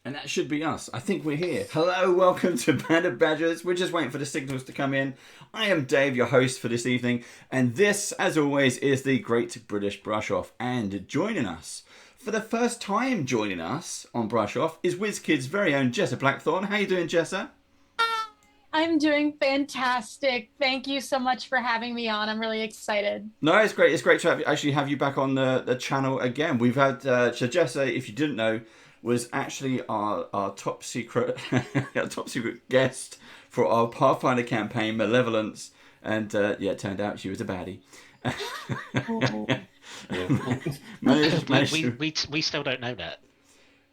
And that should be us. I think we're here. Hello, welcome to Band of Badgers. We're just waiting for the signals to come in. I am Dave, your host for this evening. And this, as always, is the Great British Brush Off. And joining us, for the first time joining us on Brush Off, is WizKid's very own JESSA Blackthorne. How you doing, JESSA? I'm doing fantastic. Thank you so much for having me on. I'm really excited. No, it's great. It's great to actually have you back on the channel again. We've had so JESSA, if you didn't know, was actually our top secret our top secret guest for our Pathfinder campaign, Malevolence, and it turned out she was a baddie. We still don't know that.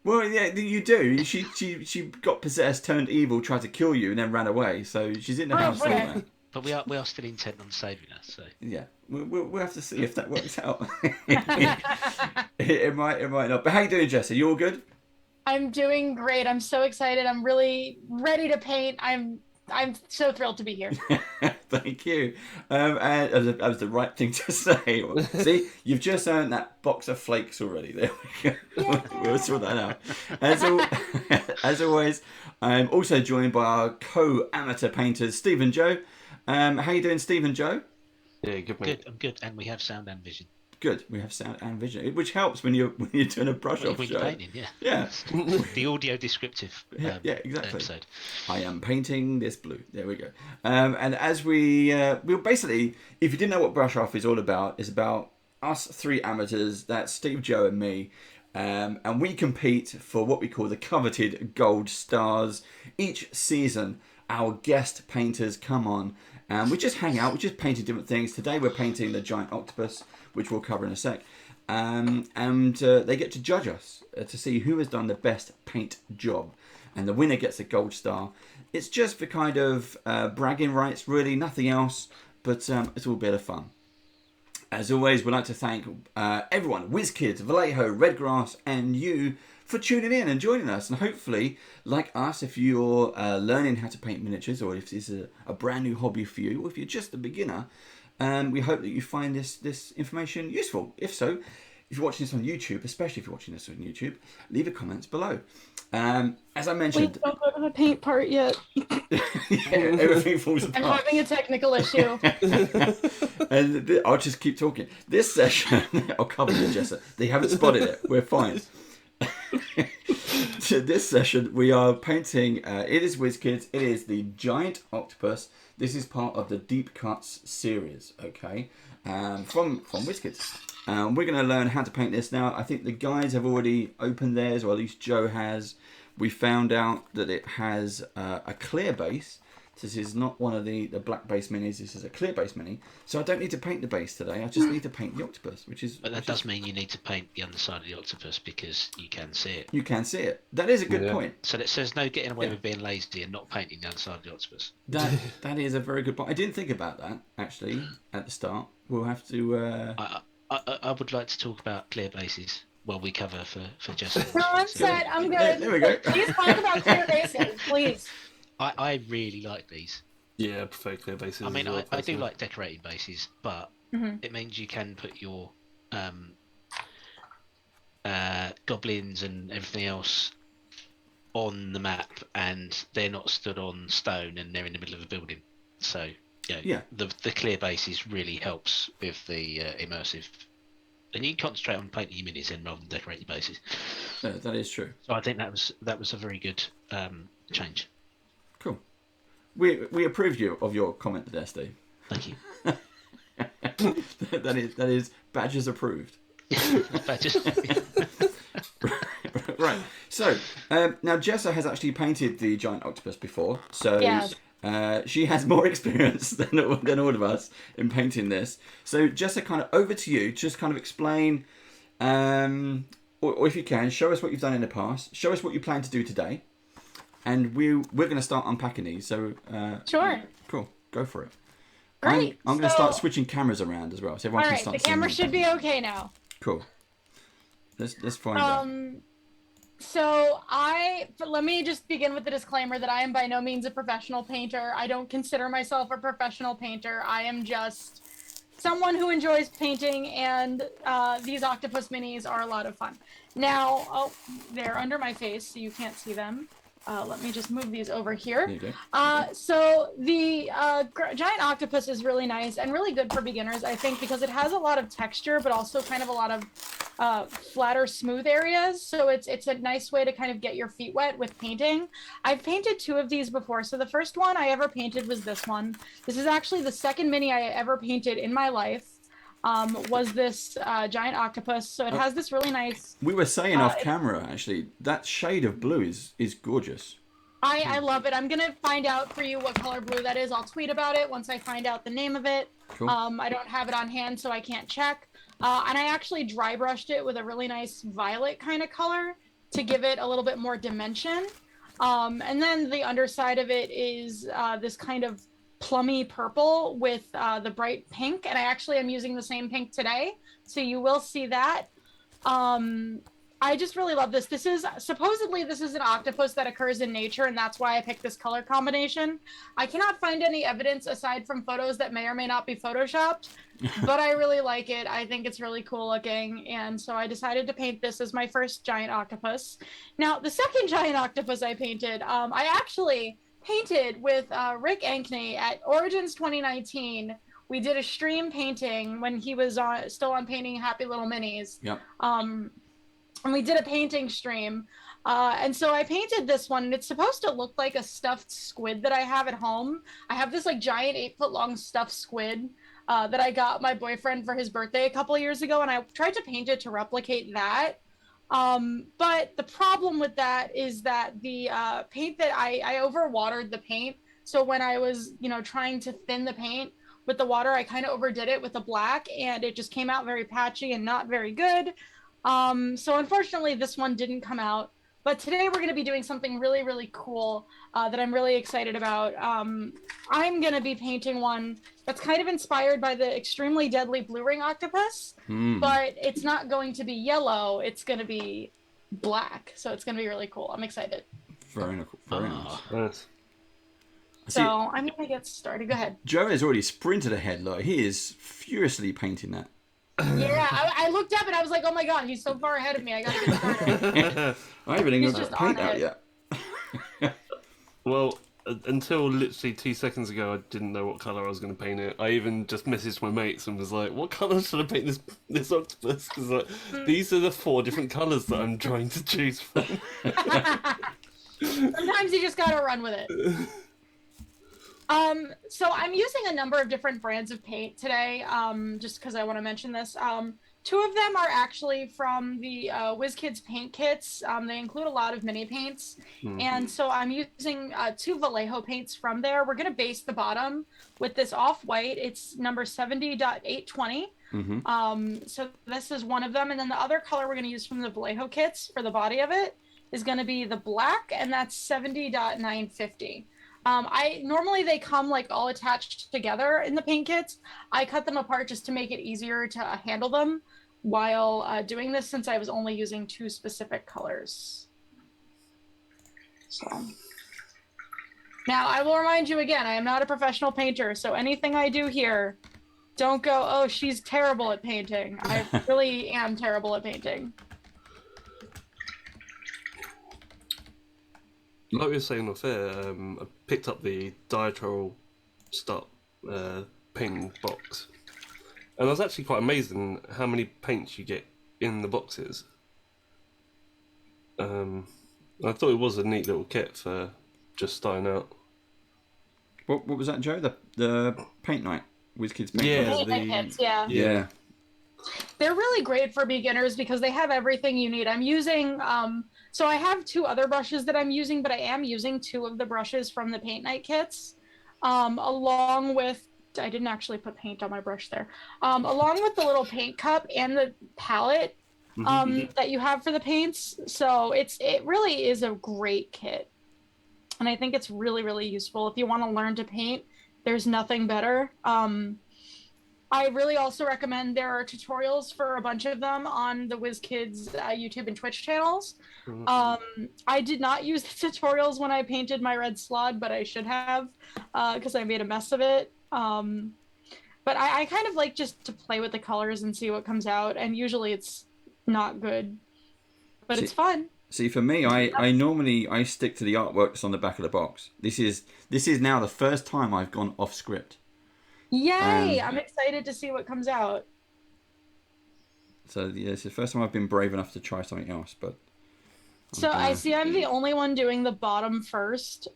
Well, yeah, you do. She got possessed, turned evil, tried to kill you, and then ran away. So she's in the house still, man. But we are still intent on saving her. So yeah, we'll have to see if that works out. it might not. But how you doing, JESSA? You all good? I'm doing great. I'm so excited. I'm really ready to paint. I'm so thrilled to be here. Thank you. And that was the right thing to say. See, you've just earned that box of flakes already. There we go. We'll sort that out. As always, I'm also joined by our co-amateur painters, Steve and Joe. How you doing, Steve and Joe? Yeah, good. Good. I'm good, and we have sound and vision. Good. We have sound and vision, which helps when you're doing a brush off show. Painting, yeah. The audio descriptive. Exactly. Episode. I am painting this blue. There we go. And as we'll basically, if you didn't know what brush off is all about, it's about us three amateurs. That's Steve, Joe, and me. And we compete for what we call the coveted gold stars. Each season, our guest painters come on and we just hang out. We just painting different things. Today we're painting the giant octopus, which we'll cover in a sec. And they get to judge us to see who has done the best paint job. And the winner gets a gold star. It's just for kind of bragging rights, really, nothing else. But it's all a bit of fun. As always, we'd like to thank everyone, WizKids, Vallejo, Redgrass, and you for tuning in and joining us. And hopefully, like us, if you're learning how to paint miniatures, or if this is a brand new hobby for you, or if you're just a beginner, we hope that you find this information useful. If so, if you're watching this on YouTube, especially if you're watching this on YouTube, leave a comment below. As I mentioned... Wait, don't go to the paint part yet. Everything falls apart. I'm having a technical issue. And I'll just keep talking. This session, I'll cover you, JESSA. They haven't spotted it. We're fine. So this session, we are painting, it is WizKids, it is the giant octopus. This is part of the Deep Cuts series, okay, from WizKids. We're going to learn how to paint this now. I think the guys have already opened theirs, or at least Joe has. We found out that it has a clear base. This is not one of the black base minis. This is a clear base mini. So I don't need to paint the base today. I just need to paint the octopus, which is... But that does mean you need to paint the underside of the octopus because you can see it. You can see it. That is a good point. So that says no getting away with being lazy and not painting the underside of the octopus. That is a very good point. I didn't think about that, actually, at the start. We'll have to... I would like to talk about clear bases while we cover for JESSA. No, I'm set. I'm good. Yeah, there we go. Please talk about clear bases, please. I really like these. Yeah, I prefer clear bases. I mean, I do like decorated bases, but it means you can put your goblins and everything else on the map, and they're not stood on stone, and they're in the middle of a building. So the clear bases really helps with the immersive. And you can concentrate on painting your minis in rather than decorating bases. Yeah, that is true. So I think that was a very good change. Cool. We approved of your comment there, Steve. Thank you. that is badges approved. Badges. Right. So now JESSA has actually painted the giant octopus before, so she has more experience than all of us in painting this. So JESSA, kind of over to you. Just kind of explain, or if you can, show us what you've done in the past. Show us what you plan to do today. And we're going to start unpacking these. So Sure. Cool. Go for it. Great. I'm going to start switching cameras around as well, so everyone can start. All right. The camera should be okay now. Cool. Let's find out. So let me just begin with the disclaimer that I am by no means a professional painter. I don't consider myself a professional painter. I am just someone who enjoys painting, and these octopus minis are a lot of fun. Now, oh, they're under my face, so you can't see them. Let me just move these over here. There you go. So the giant octopus is really nice and really good for beginners, I think, because it has a lot of texture, but also kind of a lot of flatter, smooth areas. So it's a nice way to kind of get your feet wet with painting. I've painted 2 of these before. So the first one I ever painted was this one. This is actually the second mini I ever painted in my life. Was this giant octopus. So it has this really nice... We were saying off camera, actually, that shade of blue is gorgeous. I love it. I'm going to find out for you what color blue that is. I'll tweet about it once I find out the name of it. Cool. I don't have it on hand, so I can't check. And I actually dry brushed it with a really nice violet kind of color to give it a little bit more dimension. And then the underside of it is this kind of plummy purple with the bright pink, and I actually am using the same pink today, so you will see that. I just really love this. This is supposedly an octopus that occurs in nature, and that's why I picked this color combination. I cannot find any evidence aside from photos that may or may not be photoshopped, but I really like it. I think it's really cool looking, and so I decided to paint this as my first giant octopus. Now, the second giant octopus I painted, I actually painted with Rick Ankney at Origins 2019. We did a stream painting when he was still on painting Happy Little Minis. Yep. And we did a painting stream. And so I painted this one, and it's supposed to look like a stuffed squid that I have at home. I have this like giant 8-foot-long stuffed squid that I got my boyfriend for his birthday a couple of years ago, and I tried to paint it to replicate that. But the problem with that is that the paint that I overwatered the paint. So when I was, trying to thin the paint with the water, I kind of overdid it with the black, and it just came out very patchy and not very good. So unfortunately, this one didn't come out. But today we're going to be doing something really, really cool that I'm really excited about. I'm going to be painting one that's kind of inspired by the extremely deadly blue ring octopus, but it's not going to be yellow. It's going to be black. So it's going to be really cool. I'm excited. Very cool. Very nice. So I'm going to get started. Go ahead. Joe has already sprinted ahead. Like, he is furiously painting that. Yeah, I looked up and I was like, oh my god, he's so far ahead of me. I gotta get started. I haven't even got paint out yet. Well, until literally 2 seconds ago, I didn't know what colour I was going to paint it. I even just messaged my mates and was like, what colour should I paint this octopus? Because these are the 4 different colours that I'm trying to choose from. Sometimes you just gotta run with it. So I'm using a number of different brands of paint today, just because I want to mention this. 2 of them are actually from the WizKids paint kits. They include a lot of mini paints. And so I'm using 2 Vallejo paints from there. We're going to base the bottom with this off-white. It's number 70.820. So this is one of them. And then the other color we're going to use from the Vallejo kits for the body of it is going to be the black, and that's 70.950. Normally they come like all attached together in the paint kits. I cut them apart just to make it easier to handle them while doing this, since I was only using 2 specific colors. So now I will remind you again, I am not a professional painter, so anything I do here, don't go, oh, she's terrible at painting. I really am terrible at painting. Like we were saying off air, I picked up the Diatrol Stop painting box, and I was actually quite amazed in how many paints you get in the boxes. I thought it was a neat little kit for just starting out. What was that, Joe? The paint night? WizKids paint night? Kits, yeah. They're really great for beginners because they have everything you need. I'm using... So I have 2 other brushes that I'm using, but I am using 2 of the brushes from the paint night kits, along with, I didn't actually put paint on my brush there, along with the little paint cup and the palette that you have for the paints. So it really is a great kit. And I think it's really, really useful. If you want to learn to paint, there's nothing better. I really also recommend, there are tutorials for a bunch of them on the WizKids YouTube and Twitch channels. I did not use the tutorials when I painted my red slod, but I should have, because I made a mess of it. But I kind of like just to play with the colors and see what comes out, and usually it's not good, but it's fun. See, for me, I normally stick to the artwork that's on the back of the box. This is now the first time I've gone off script. Yay! I'm excited to see what comes out. So yeah, it's the first time I've been brave enough to try something else. But I see I'm the only one doing the bottom first.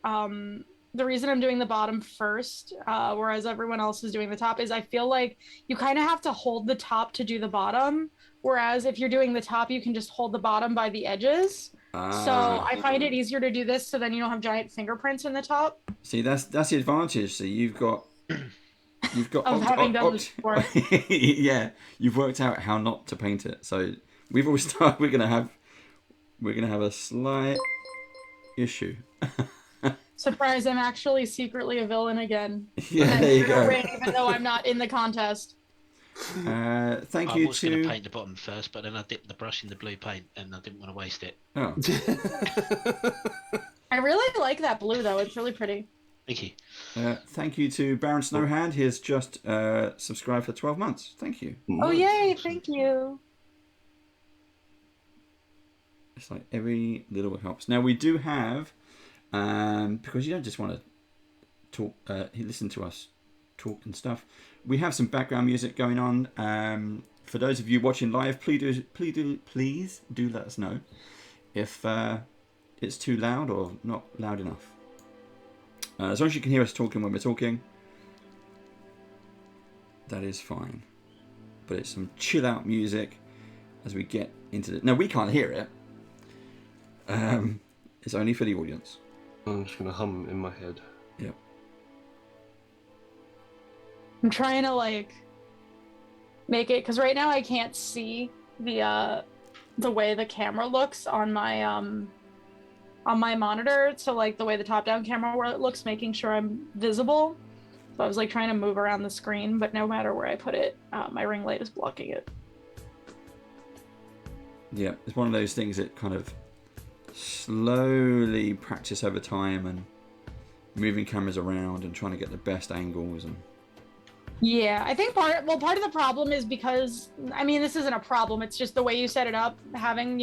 The reason I'm doing the bottom first, whereas everyone else is doing the top, is I feel like you kind of have to hold the top to do the bottom. Whereas if you're doing the top, you can just hold the bottom by the edges. So I find it easier to do this, so then you don't have giant fingerprints in the top. See, that's the advantage. So you've got of having done this before. Yeah, you've worked out how not to paint it. So we've always started. We're gonna have a slight issue. Surprise! I'm actually secretly a villain again. Yeah, there you go. Even though I'm not in the contest. Thank you. I was going to paint the bottom first, but then I dipped the brush in the blue paint, and I didn't want to waste it. Oh. I really like that blue, though. It's really pretty. Thank you. Thank you to Baron Snowhand. He has just subscribed for 12 months. Thank you. Oh, yay. Thank you. It's like every little helps. Now, we do have, because you don't just want to talk, listen to us talk and stuff, we have some background music going on. For those of you watching live, please do let us know if it's too loud or not loud enough. As long as you can hear us talking when we're talking, that is fine. But it's some chill out music as we get into it. Now, we can't hear it. It's only for the audience. I'm just going to hum in my head. Yep. I'm trying to make it, because right now I can't see the way the camera looks on my monitor. So the way the top-down camera looks, making sure I'm visible. So I was trying to move around the screen, but no matter where I put it, my ring light is blocking it. Yeah, it's one of those things that kind of slowly practice over time and moving cameras around and trying to get the best angles and. Yeah, I think part of the problem is because, this isn't a problem, it's just the way you set it up, having,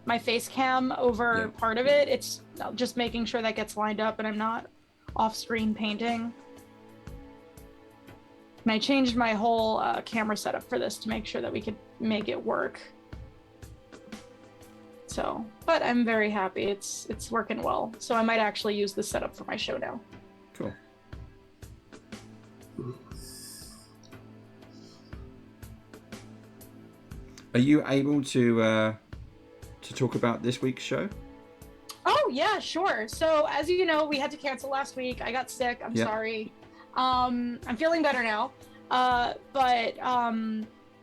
my face cam over part of it. It's just making sure that gets lined up and I'm not off-screen painting. And I changed my whole camera setup for this to make sure that we could make it work. So, but I'm very happy. It's working well. So I might actually use this setup for my show now. Cool. Are you able to talk about this week's show? Oh yeah, sure. So as you know, we had to cancel last week. I got sick. I'm sorry. I'm feeling better now.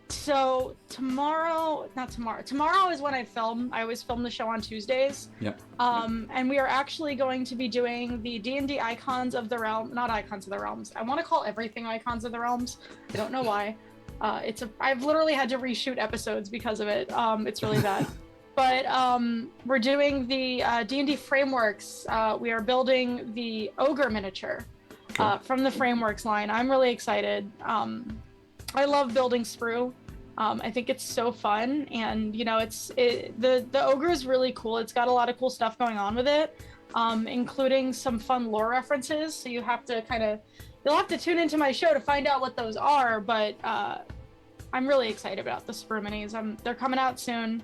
So tomorrow is when I film. I always film the show on Tuesdays. Yep. And we are actually going to be doing the D&D Icons of the Realm, not Icons of the Realms. I want to call everything Icons of the Realms. I don't know why. I've literally had to reshoot episodes because of it. It's really bad. But we're doing the D&D frameworks. We are building the ogre miniature from the frameworks line. I'm really excited. I love building sprue. I think it's so fun, and the ogre is really cool. It's got a lot of cool stuff going on with it, including some fun lore references. So you'll have to tune into my show to find out what those are. But I'm really excited about the sprue minis. They're coming out soon,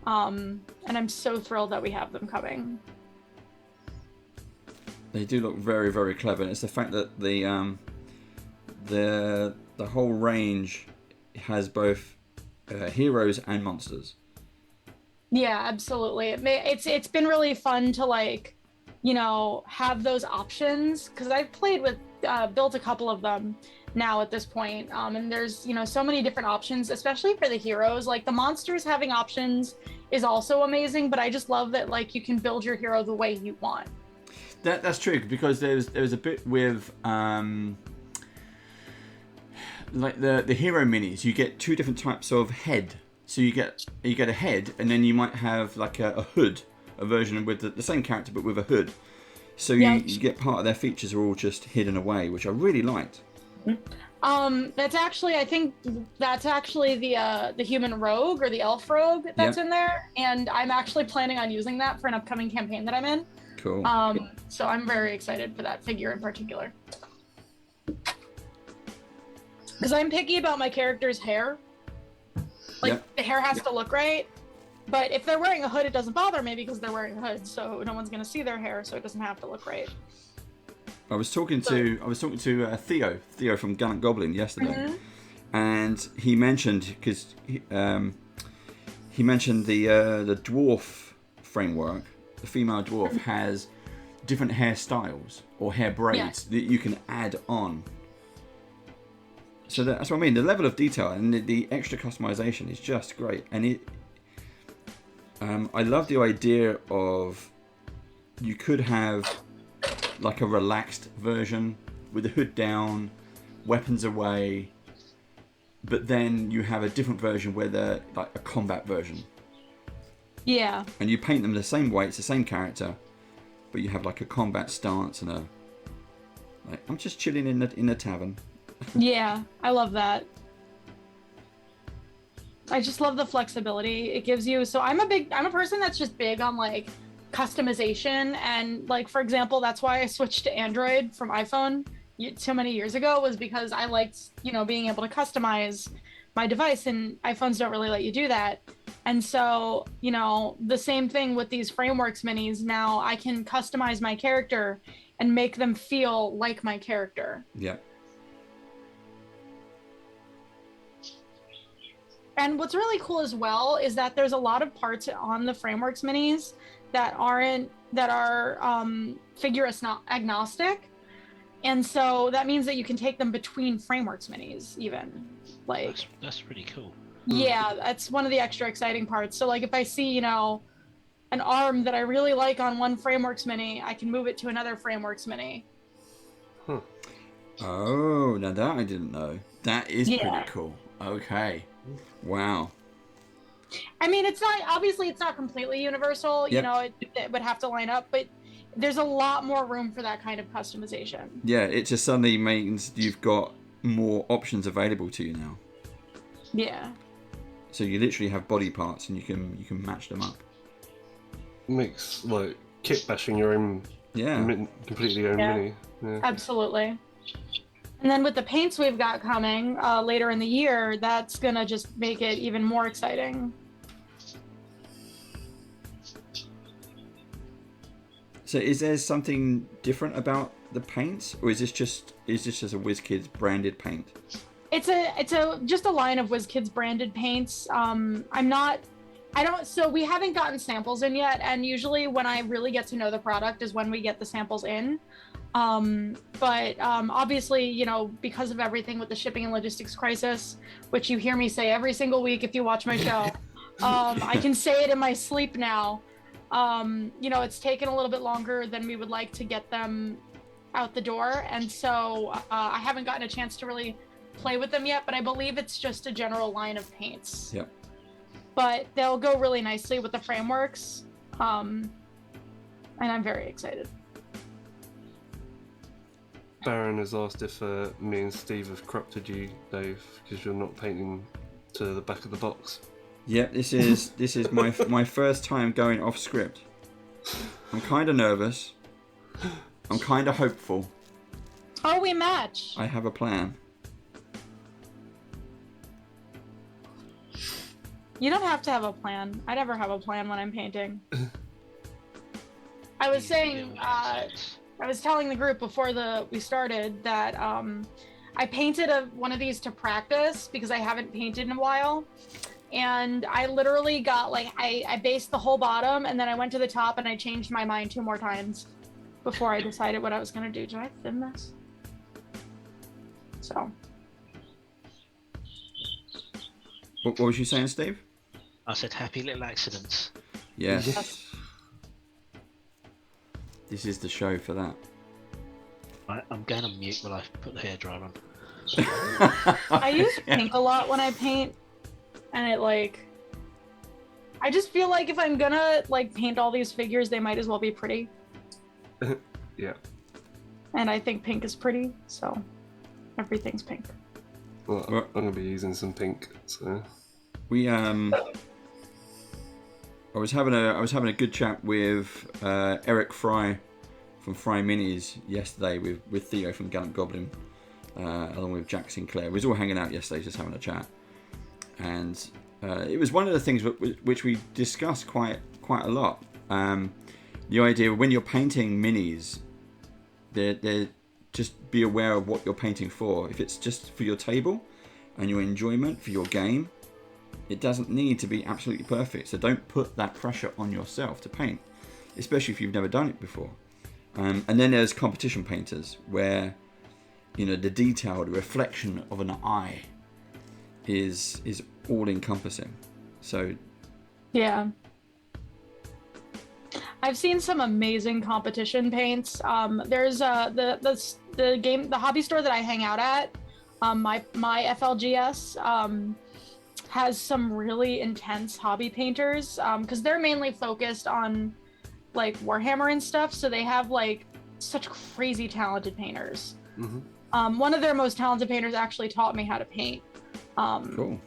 and I'm so thrilled that we have them coming. They do look very, very clever. And it's the fact that the whole range has both heroes and monsters. Yeah, absolutely. It's been really fun to have those options, because I've played with built a couple of them now at this point, and there's so many different options, especially for the heroes. The monsters having options is also amazing, but I just love that you can build your hero the way you want. That's true, because there's a bit with the hero minis. You get two different types of head. So you get a head, and then you might have a hood, a version with the same character but with a hood. So you get part of their features are all just hidden away, which I really liked. That's actually, I think that's actually the human rogue or the elf rogue that's in there, and I'm actually planning on using that for an upcoming campaign that I'm in. Cool. So I'm very excited for that figure in particular. Because I'm picky about my character's hair. Like, the hair has to look right. But if they're wearing a hood, it doesn't bother me because they're wearing a hood, so no one's going to see their hair, so it doesn't have to look right. I was talking to Theo from Gallant Goblin yesterday, and he mentioned he mentioned the dwarf framework. The female dwarf has different hairstyles or hair braids that you can add on. So that's what I mean. The level of detail and the extra customization is just great, and I love the idea of you could have like a relaxed version with the hood down, weapons away, but then you have a different version where they're like a combat version. Yeah. And you paint them the same way, it's the same character, but you have like a combat stance and I'm just chilling in the tavern. Yeah, I love that. I just love the flexibility it gives you. So I'm a person that's just big on like customization, and like, for example, that's why I switched to Android from iPhone so many years ago, was because I liked, being able to customize my device, and iPhones don't really let you do that. And so, the same thing with these Frameworks minis. Now I can customize my character and make them feel like my character. Yeah. And what's really cool as well is that there's a lot of parts on the Frameworks minis that are figure agnostic, and so that means that you can take them between Frameworks minis even. Like that's pretty cool. Yeah, that's one of the extra exciting parts. So like if I see an arm that I really like on one Frameworks mini, I can move it to another Frameworks mini. Oh, now that I didn't know. That is pretty cool. Okay. Wow. I mean, it's not completely universal. It would have to line up, but there's a lot more room for that kind of customization. Yeah, it just suddenly means you've got more options available to you now. Yeah. So you literally have body parts and you can match them up. Makes like kit bashing your own completely own mini. Yeah. Absolutely. And then with the paints we've got coming later in the year, that's gonna just make it even more exciting. So is there something different about the paints, or is this just a WizKids branded paint? It's just a line of WizKids branded paints. So we haven't gotten samples in yet, and usually when I really get to know the product is when we get the samples in. But obviously, because of everything with the shipping and logistics crisis, which you hear me say every single week if you watch my show, I can say it in my sleep now. It's taken a little bit longer than we would like to get them out the door, and so I haven't gotten a chance to really play with them yet, but I believe it's just a general line of paints. Yep. But they'll go really nicely with the Frameworks, and I'm very excited. Baron has asked if me and Steve have corrupted you, Dave, because you're not painting to the back of the box. Yeah, this is my first time going off script. I'm kind of nervous. I'm kind of hopeful. Oh, we match. I have a plan. You don't have to have a plan. I never have a plan when I'm painting. I was saying, I was telling the group before we started that I painted one of these to practice because I haven't painted in a while. And I literally got I based the whole bottom, and then I went to the top and I changed my mind 2 more times before I decided what I was going to do. Do I thin this? So. What was you saying, Steve? I said happy little accidents. Yes. This is the show for that. Right, I'm going on mute while I put the hairdryer on. I use pink a lot when I paint, and I just feel like if I'm gonna paint all these figures, they might as well be pretty. Yeah. And I think pink is pretty, so everything's pink. Well, I'm gonna be using some pink. So I was having a good chat with Eric Fry from Fry Minis yesterday with Theo from Gallant Goblin, along with Jack Sinclair. We was all hanging out yesterday, just having a chat, and it was one of the things which we discussed quite a lot. The idea when you're painting minis, they're just be aware of what you're painting for. If it's just for your table and your enjoyment for your game, it doesn't need to be absolutely perfect. So don't put that pressure on yourself to paint, especially if you've never done it before. And then there's competition painters where, you know, the detail, the reflection of an eye is all encompassing. So yeah. I've seen some amazing competition paints. There's the hobby store that I hang out at, my FLGS, has some really intense hobby painters, because they're mainly focused on like Warhammer and stuff, so they have like such crazy talented painters. Mm-hmm. One of their most talented painters actually taught me how to paint. cool.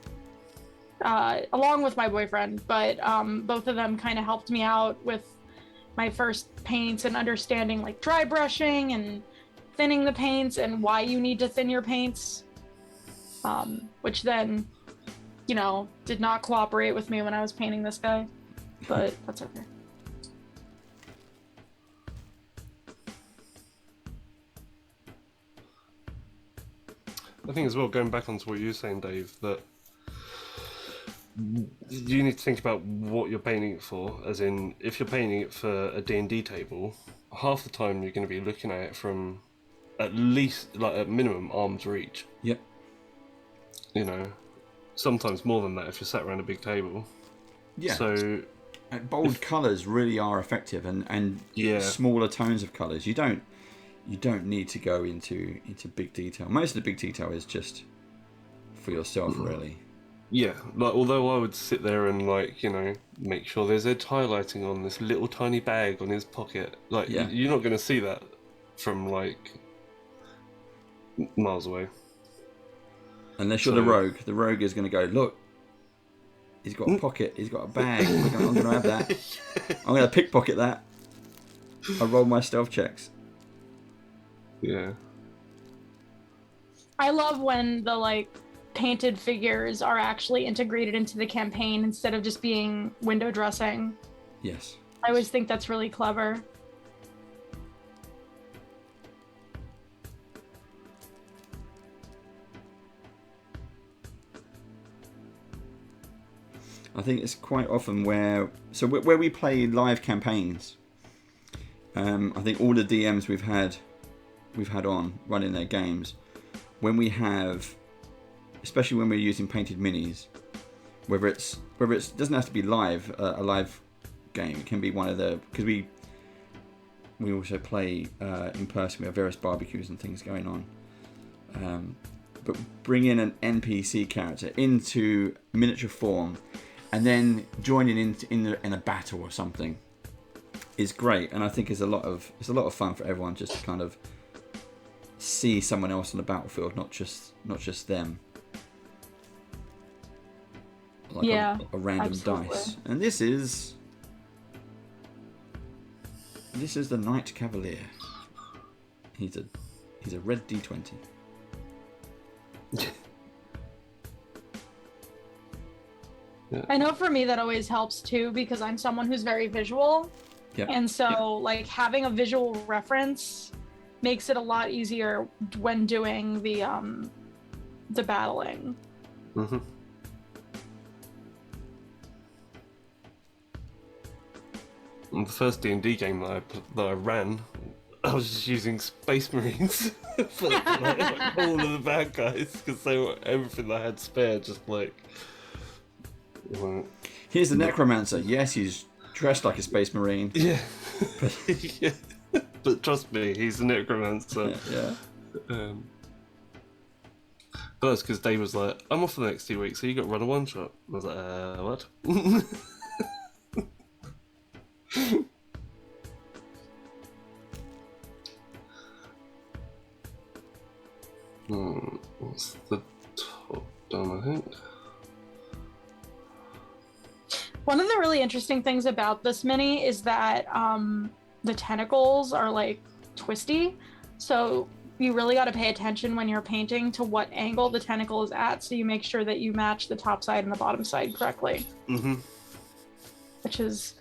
Along with my boyfriend, but both of them kind of helped me out with my first paints and understanding like dry brushing and thinning the paints and why you need to thin your paints, which then, you know, did not cooperate with me when I was painting this guy, but that's okay. I think as well, going back onto what you were saying, Dave, that you need to think about what you're painting it for. As in, if you're painting it for a D&D table, half the time you're going to be looking at it from at least, like at minimum, arm's reach. Yep. You know, sometimes more than that if you're sat around a big table. Yeah. So bold colours really are effective, and yeah, smaller tones of colours. You don't need to go into big detail. Most of the big detail is just for yourself, really. yeah. Like, although I would sit there and, like, you know, make sure there's edge highlighting on this little tiny bag on his pocket. Like, Yeah. you're not going to see that from like miles away. Unless you're the rogue. The rogue is going to go, look, he's got a pocket, he's got a bag, I'm going to have that. I'm going to pickpocket that. I roll my stealth checks. Yeah. I love when the like painted figures are actually integrated into the campaign instead of just being window dressing. Yes. I always think that's really clever. I think it's quite often where we play live campaigns. I think all the DMs we've had on running their games, when we have, especially when we're using painted minis, whether it doesn't have to be live, a live game. It can be one of the, because we also play in person. We have various barbecues and things going on. But bring in an NPC character into miniature form, and then joining in a battle or something is great, and I think it's a lot of fun for everyone just to kind of see someone else on the battlefield, not just them. Like yeah, a random absolutely. dice. And this is the Knight Cavalier. He's a red D20. Yeah. I know for me that always helps too, because I'm someone who's very visual. Yep. And so like having a visual reference makes it a lot easier when doing the battling. Mm-hmm. The first D&D game that I ran, I was just using Space Marines for like, all of the bad guys, because they were everything I had spare. Just like, Here's the Necromancer. Yes, he's dressed like a Space Marine. Yeah. Yeah. But trust me, he's a Necromancer. Yeah. But that's because Dave was like, I'm off for the next 2 weeks, so you got to run a one-shot. I was like, what? What's the done, I think. One of the really interesting things about this mini is that the tentacles are like twisty, so you really got to pay attention when you're painting to what angle the tentacle is at, so you make sure that you match the top side and the bottom side correctly. Mm-hmm. Which is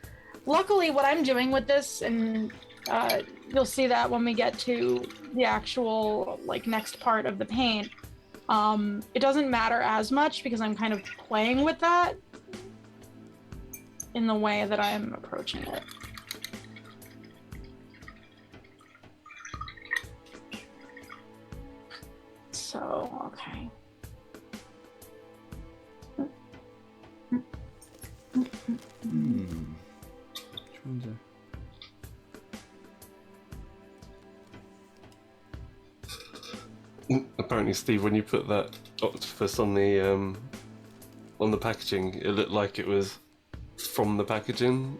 luckily what I'm doing with this, and you'll see that when we get to the actual like next part of the paint. It doesn't matter as much because I'm kind of playing with that in the way that I'm approaching it. So, okay. Which one's Apparently, Steve, when you put that octopus on the packaging, it looked like it was from the packaging.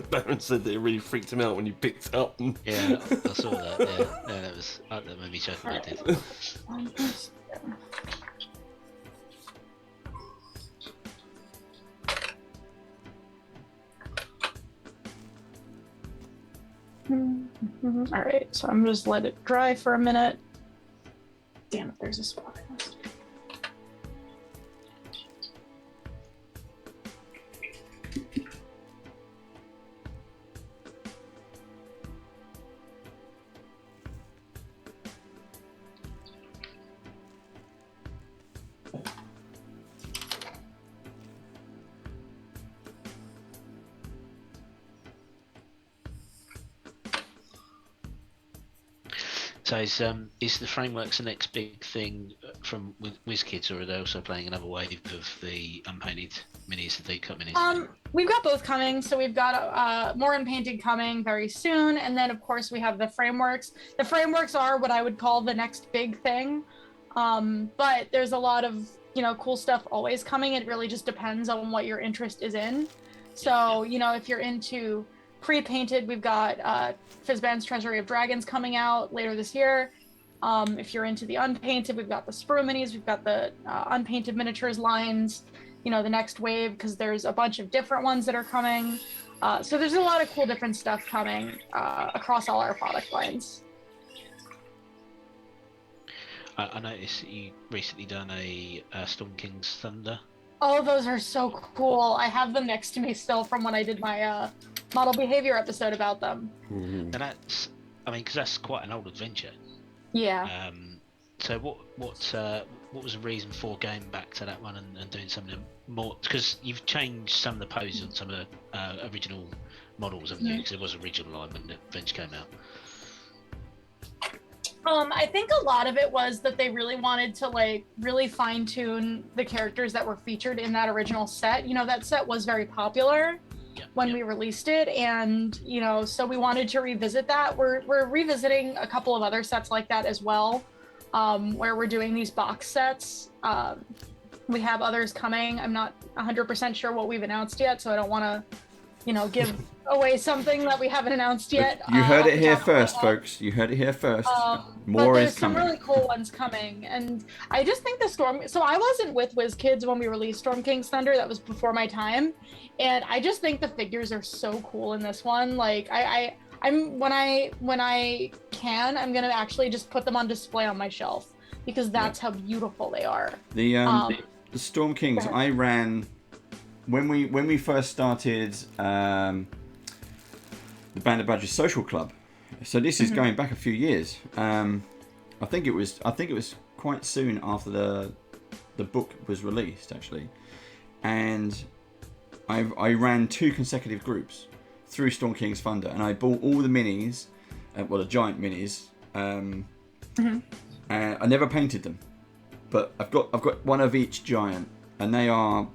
Baron said that it really freaked him out when you picked it up. Yeah, I saw that. Yeah, that made me chuckle. It did. All right, so I'm just let it dry for a minute. Damn it, there's a spot. So is the frameworks the next big thing from WizKids, or are they also playing another wave of the unpainted minis, the deep cut minis? We've got both coming. So we've got more unpainted coming very soon, and then of course we have the frameworks. The frameworks are what I would call the next big thing, but there's a lot of cool stuff always coming. It really just depends on what your interest is in. So if you're into pre-painted, we've got Fizban's Treasury of Dragons coming out later this year. If you're into the unpainted, we've got the Sprue minis, we've got the unpainted miniatures lines, the next wave, because there's a bunch of different ones that are coming. So there's a lot of cool different stuff coming across all our product lines. I noticed that you recently done a Storm King's Thunder. Oh, those are so cool. I have them next to me still from when I did my model behavior episode about them. And that's, because that's quite an old adventure. Yeah. So what was the reason for going back to that one and doing something more? Because you've changed some of the poses on some of the original models, haven't you? Because it was original line when the adventure came out. I think a lot of it was that they really wanted to really fine tune the characters that were featured in that original set. That set was very popular when we released it, and so we wanted to revisit that. We're revisiting a couple of other sets like that as well, where we're doing these box sets. We have others coming. I'm not 100% sure what we've announced yet, so I don't want to give away something that we haven't announced yet. You heard it here first, folks. You heard it here first. More but is coming. There's some really cool ones coming, and I just think the Storm. So I wasn't with WizKids when we released Storm King's Thunder. That was before my time, and I just think the figures are so cool in this one. Like I'm when I can, I'm gonna actually just put them on display on my shelf because that's how beautiful they are. The Storm Kings I ran when we first started the Band of Badgers Social Club. So this is going back a few years. I think it was quite soon after the book was released, actually, and I ran 2 consecutive groups through Storm King's Thunder, and I bought all the minis, the giant minis. And I never painted them, but I've got one of each giant, and they are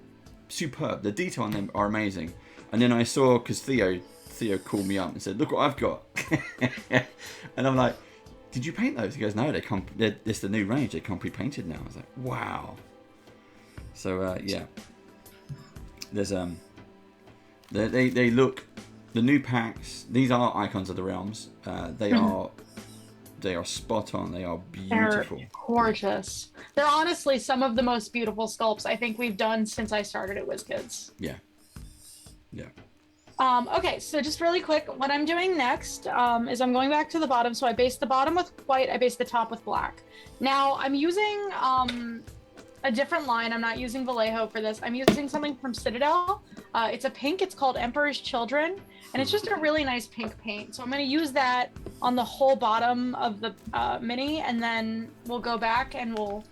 superb. The detail on them are amazing. And then I saw, because Theo called me up and said, "Look what I've got," and I'm like, "Did you paint those?" He goes, "No, it's the new range. They come pre-painted now." I was like, "Wow." So yeah, there's they look, the new packs. These are Icons of the Realms. They are They are spot on. They are They're beautiful. gorgeous. They're honestly some of the most beautiful sculpts I think we've done since I started at WizKids. Yeah. Okay, so just really quick, what I'm doing next is I'm going back to the bottom. So I based the bottom with white, I based the top with black. Now I'm using a different line. I'm not using Vallejo for this. I'm using something from Citadel. It's a pink. It's called Emperor's Children, and it's just a really nice pink paint. So I'm going to use that on the whole bottom of the mini, and then we'll go back and we'll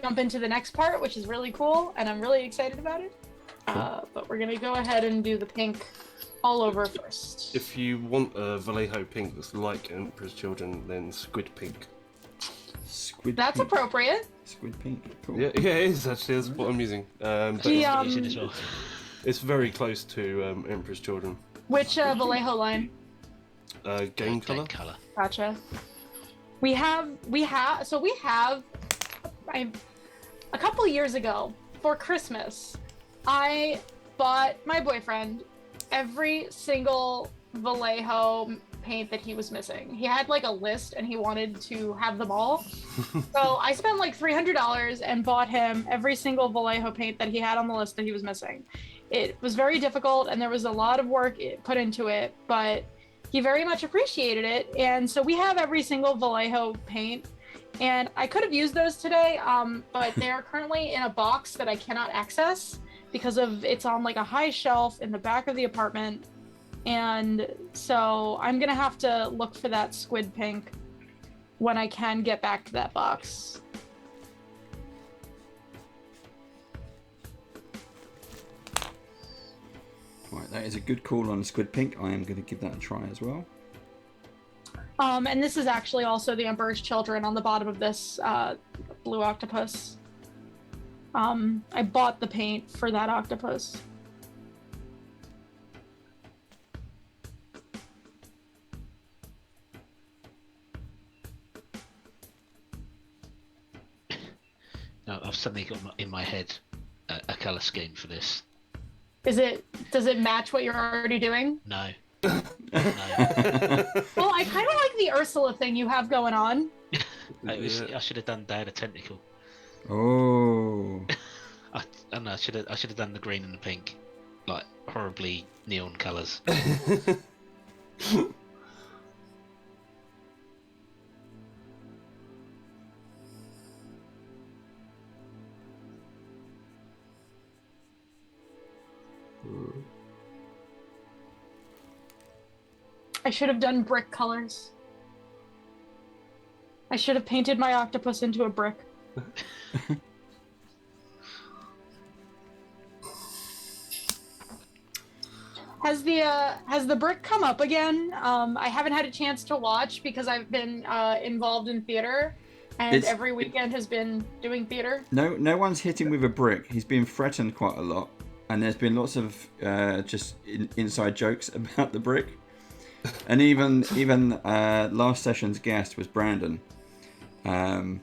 jump into the next part, which is really cool, and I'm really excited about it. But we're going to go ahead and do the pink all over first. If you want a Vallejo pink that's like Emperor's Children, then squid pink. That's pink. Appropriate. Squid pink. Cool. Yeah, it is actually. That's what I'm using. But it's very close to Emperor's Children. Which Vallejo line? Game color. Gotcha. We have a couple years ago for Christmas, I bought my boyfriend every single Vallejo paint that he was missing. He had like a list and he wanted to have them all. So I spent like $300 and bought him every single Vallejo paint that he had on the list that he was missing. It was very difficult and there was a lot of work put into it, but he very much appreciated it. And so we have every single Vallejo paint, and I could have used those today, but they're currently in a box that I cannot access because it's on like a high shelf in the back of the apartment. And so I'm gonna have to look for that squid pink when I can get back to that box. Right, that is a good call on squid pink. I am going to give that a try as well. And this is actually also the Emperor's Children on the bottom of this blue octopus. I bought the paint for that octopus. No, I've suddenly got in my head a colour scheme for this. Does it match what you're already doing? No. Well, I kind of like the Ursula thing you have going on. I should have done Day of the Tentacle. Oh. I don't know. I should have done the green and the pink, like horribly neon colours. I should have done brick colors. I should have painted my octopus into a brick. Has the brick come up again? I haven't had a chance to watch because I've been involved in theater, and every weekend has been doing theater. No one's hitting with a brick. He's been threatened quite a lot, and there's been lots of just inside jokes about the brick. And even last session's guest was Brandon, and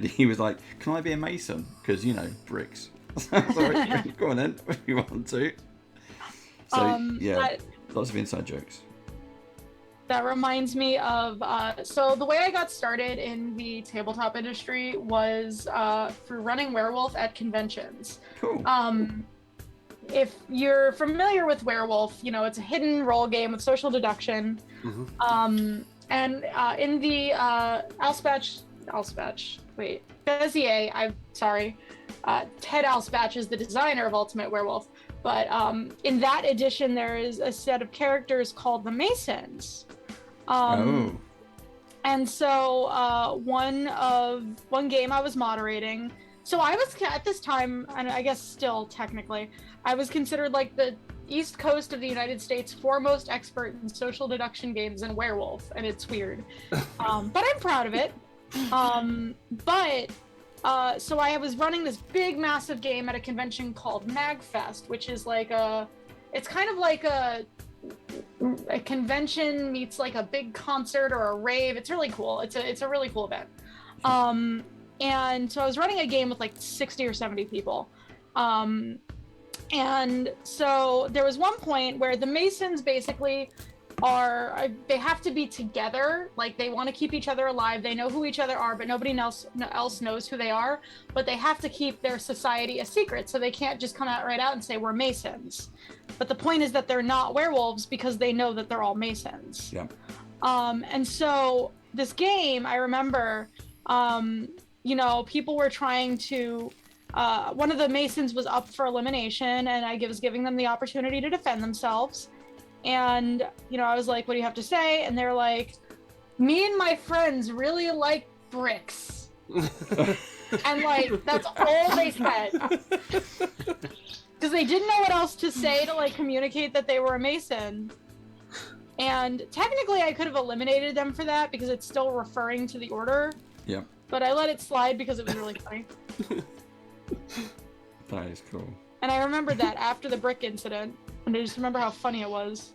he was like, "Can I be a mason? Because bricks." So I was like, "Go on then, if you want to." So lots of inside jokes. That reminds me of so the way I got started in the tabletop industry was through running Werewolf at conventions. Cool. If you're familiar with Werewolf, it's a hidden role game with social deduction. Mm-hmm. And in the Bezier, Ted Alspatch is the designer of Ultimate Werewolf. But in that edition, there is a set of characters called the Masons. And so one game I was moderating. So I was at this time, and I guess still technically, I was considered like the East Coast of the United States foremost expert in social deduction games and Werewolf, and it's weird. But I'm proud of it. So I was running this big, massive game at a convention called MagFest, which is it's kind of like a convention meets like a big concert or a rave. It's really cool. It's a really cool event. And so I was running a game with like 60 or 70 people. And so there was one point where the Masons basically they have to be together. Like, they want to keep each other alive. They know who each other are, but nobody else knows who they are. But they have to keep their society a secret, so they can't just come out right out and say we're Masons. But the point is that they're not werewolves because they know that they're all Masons. Yeah. And so this game, I remember, people were trying to. One of the Masons was up for elimination, and I was giving them the opportunity to defend themselves. And, I was like, what do you have to say? And they're like, me and my friends really like bricks. And, like, that's all they said. Because they didn't know what else to say to, like, communicate that they were a Mason. And technically, I could have eliminated them for that because it's still referring to the order. Yeah. But I let it slide because it was really funny. That is cool. And I remembered that after the brick incident. And I just remember how funny it was.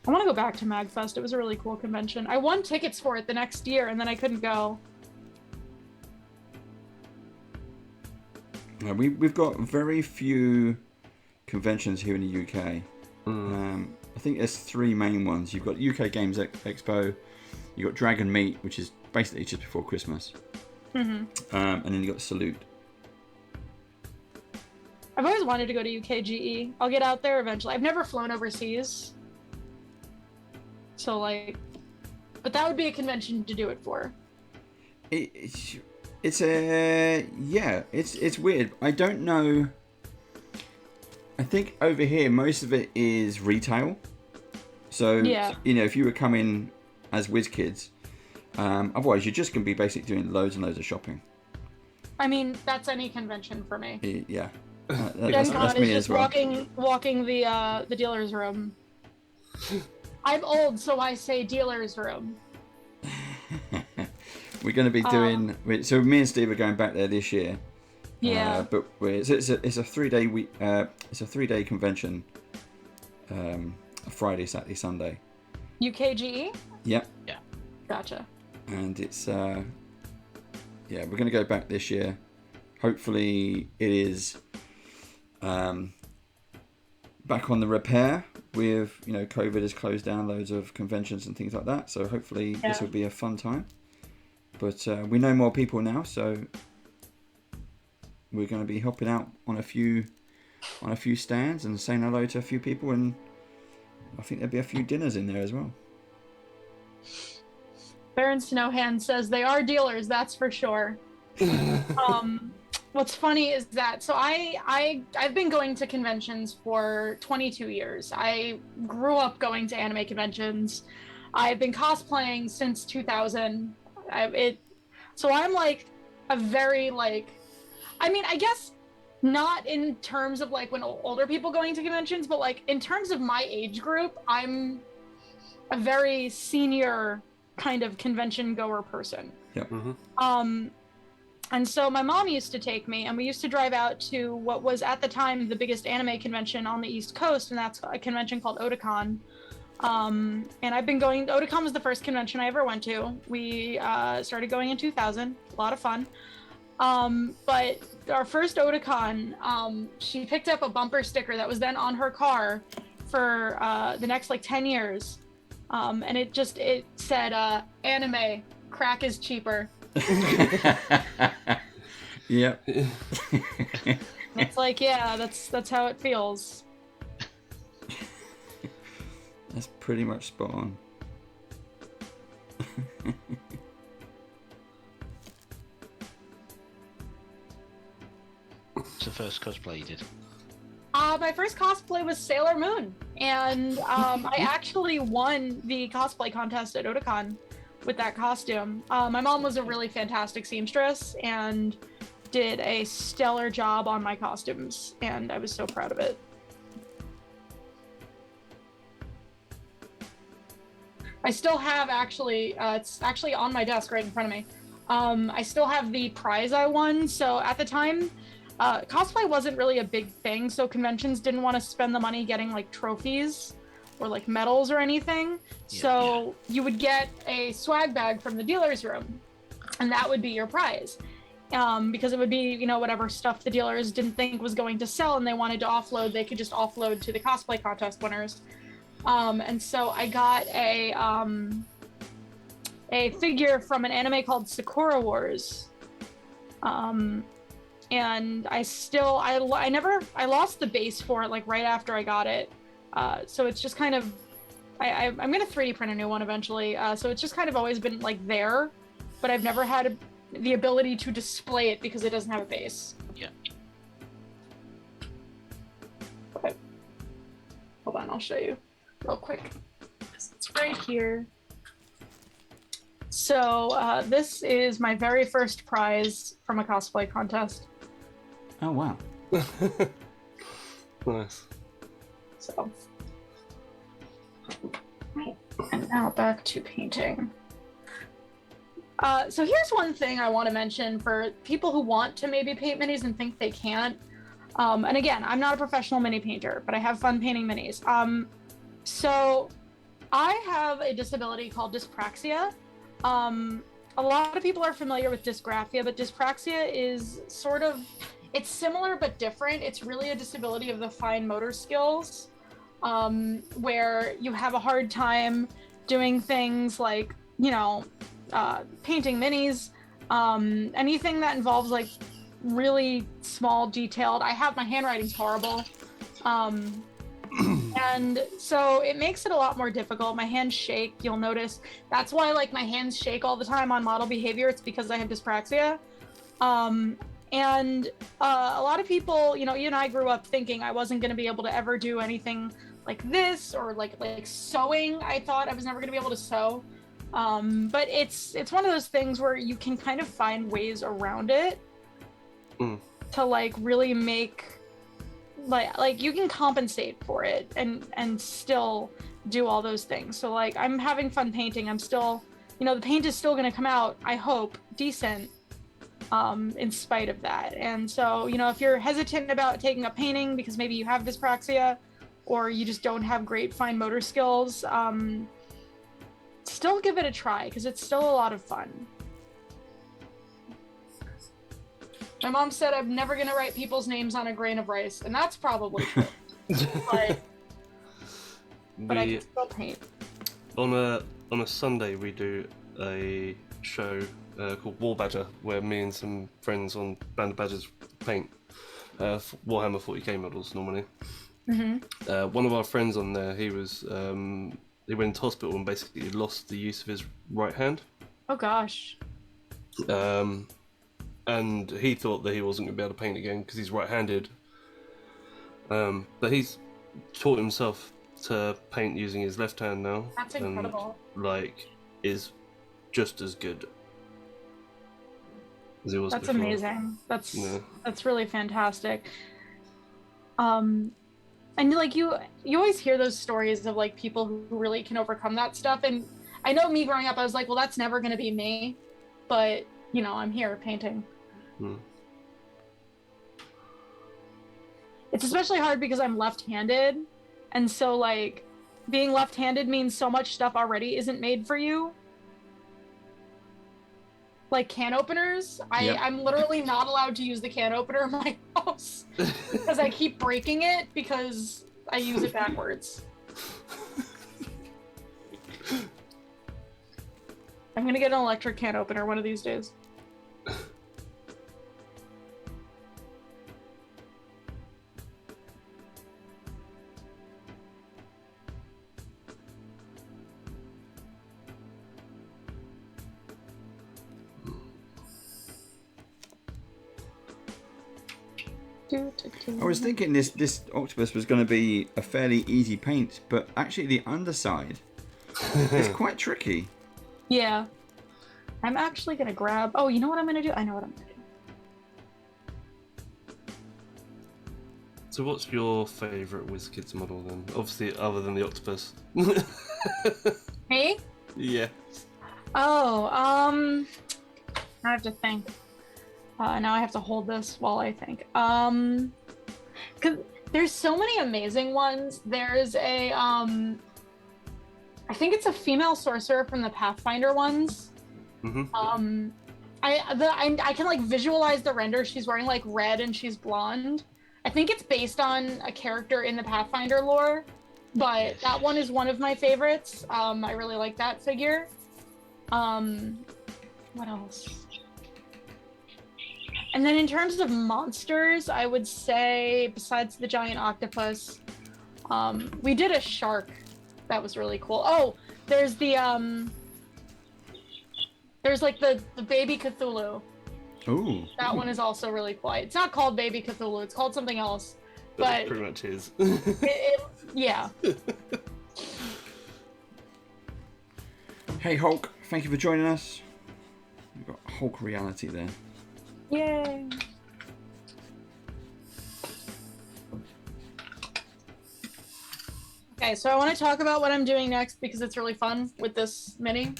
I want to go back to MagFest. It was a really cool convention. I won tickets for it the next year, and then I couldn't go. Yeah, we've got very few conventions here in the UK. I think there's 3 main ones. You've got UK Games Expo, you've got Dragon Meet, which is basically just before Christmas. And then you got Salute. I've always wanted to go to UKGE. I'll get out there eventually. I've never flown overseas. So, like, but that would be a convention to do it for. It's weird. I don't know. I think over here, most of it is retail. So, if you were coming as whiz kids, otherwise you're just going to be basically doing loads and loads of shopping. I mean, that's any convention for me. Yeah. That's me as well. Walking the dealer's room. I'm old, so I say dealer's room. We're going to be doing. So me and Steve are going back there this year. Yeah. But it's a 3-day week. It's a 3-day convention. Friday, Saturday, Sunday. UKGE. Yep. Yeah. Gotcha. And it's we're going to go back this year. Hopefully, it is back on the repair. With COVID has closed down loads of conventions and things like that. So hopefully this will be a fun time. But we know more people now, so we're going to be helping out on a few stands and saying hello to a few people, and I think there'll be a few dinners in there as well. Baron Snowhand says they are dealers, that's for sure. What's funny is that, so I've been going to conventions for 22 years. I grew up going to anime conventions. I've been cosplaying since 2000. So I'm like a very I guess not in terms of like when older people going to conventions, but like in terms of my age group, I'm a very senior kind of convention goer person. Yep. Mm-hmm. And so my mom used to take me, and we used to drive out to what was at the time the biggest anime convention on the East Coast, and that's a convention called Otakon. And I've been going. Otakon was the first convention I ever went to. We started going in 2000. A lot of fun. But our first Otakon, she picked up a bumper sticker that was then on her car for the next 10 years. And it said, anime, crack is cheaper. Yep. It's like, yeah, that's how it feels. That's pretty much spot on. What's the first cosplay you did? My first cosplay was Sailor Moon, and I actually won the cosplay contest at Otakon with that costume. My mom was a really fantastic seamstress and did a stellar job on my costumes, and I was so proud of it. I still have it's actually on my desk right in front of me. I still have the prize I won. So at the time, cosplay wasn't really a big thing, so conventions didn't want to spend the money getting trophies or medals or anything. You would get a swag bag from the dealer's room, and that would be your prize. because it would be, you know, whatever stuff the dealers didn't think was going to sell and they wanted to offload, they could just offload to the cosplay contest winners. And so I got a figure from an anime called Sakura Wars. And I lost the base for it like right after I got it. So it's just kind of, I'm gonna 3D print a new one eventually. So it's just kind of always been like there, but I've never had the ability to display it because it doesn't have a base. Yeah. Okay. Hold on, I'll show you real quick. It's right here. So this is my very first prize from a cosplay contest. Oh, wow. Nice. So, and now back to painting. So here's one thing I want to mention for people who want to maybe paint minis and think they can't. And again, I'm not a professional mini painter, but I have fun painting minis. So I have a disability called dyspraxia. A lot of people are familiar with dysgraphia, but dyspraxia is sort of, it's similar but different. It's really a disability of the fine motor skills, where you have a hard time doing things like, you know, painting minis, anything that involves like really small detailed. My handwriting's horrible. And so it makes it a lot more difficult. My hands shake, you'll notice. That's why like my hands shake all the time on model behavior. It's because I have dyspraxia. And a lot of people, you know, you and I grew up thinking I wasn't going to be able to ever do anything like this or like sewing. I thought I was never going to be able to sew. But it's one of those things where you can kind of find ways around it to like really make like you can compensate for it and still do all those things. So like I'm having fun painting. I'm still, you know, the paint is still going to come out, I hope, decent in spite of that. And so, you know, if you're hesitant about taking up painting because maybe you have dyspraxia or you just don't have great fine motor skills, still give it a try because it's still a lot of fun. My mom said I'm never gonna write people's names on a grain of rice, and that's probably true. but I can still paint. On a Sunday we do a show called War Badger, where me and some friends on Band of Badgers paint Warhammer 40k models normally. Mm-hmm. One of our friends on there, he went into hospital and basically lost the use of his right hand. Oh gosh. And he thought that he wasn't going to be able to paint again because he's right-handed. But he's taught himself to paint using his left hand now. That's incredible. And, like, is just as good as he was That's before. Amazing. That's really fantastic. And like you always hear those stories of like people who really can overcome that stuff. And I know me growing up, I was like, well, that's never going to be me. But, you know, I'm here painting. It's especially hard because I'm left-handed, and so like being left-handed means so much stuff already isn't made for you. Like can openers, Yep. I'm literally not allowed to use the can opener in my house because I keep breaking it because I use it backwards. I'm gonna get an electric can opener one of these days. I was thinking this octopus was going to be a fairly easy paint, but actually the underside is quite tricky. Yeah. I'm actually going to grab... Oh, you know what I'm going to do? I know what I'm going to do. So what's your favourite WizKids model then? Obviously, other than the octopus. Me? Yeah. Oh, I have to think. Now I have to hold this while I think. Cause there's so many amazing ones. There's a, I think it's a female sorcerer from the Pathfinder ones. Mm-hmm. I can like visualize the render. She's wearing like red and she's blonde. I think it's based on a character in the Pathfinder lore, but that one is one of my favorites. I really like that figure. What else? And then in terms of monsters, I would say besides the giant octopus, we did a shark that was really cool. Oh, there's the there's like the baby Cthulhu. Ooh. That one is also really cool. It's not called baby Cthulhu, it's called something else. But it pretty much is. Yeah. Hey Hulk, thank you for joining us. We've got Hulk reality there. Yay. Okay, so I want to talk about what I'm doing next because it's really fun with this mini.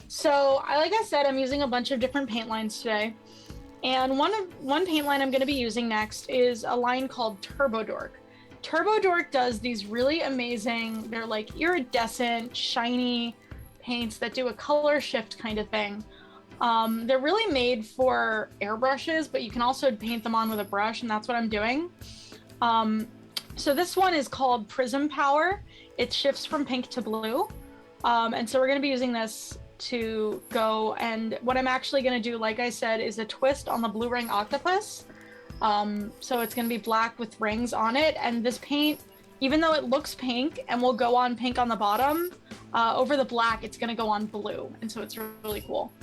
So like I said, I'm using a bunch of different paint lines today. And one paint line I'm going to be using next is a line called Turbo Dork. Turbo Dork does these really amazing, they're like iridescent, shiny paints that do a color shift kind of thing. They're really made for airbrushes, but you can also paint them on with a brush, and that's what I'm doing. So this one is called Prism Power. It shifts from pink to blue. And so we're going to be using this to go, and what I'm actually going to do, like I said, is a twist on the blue ring octopus. So it's going to be black with rings on it, and this paint, even though it looks pink and will go on pink on the bottom, over the black it's going to go on blue, and so it's really cool.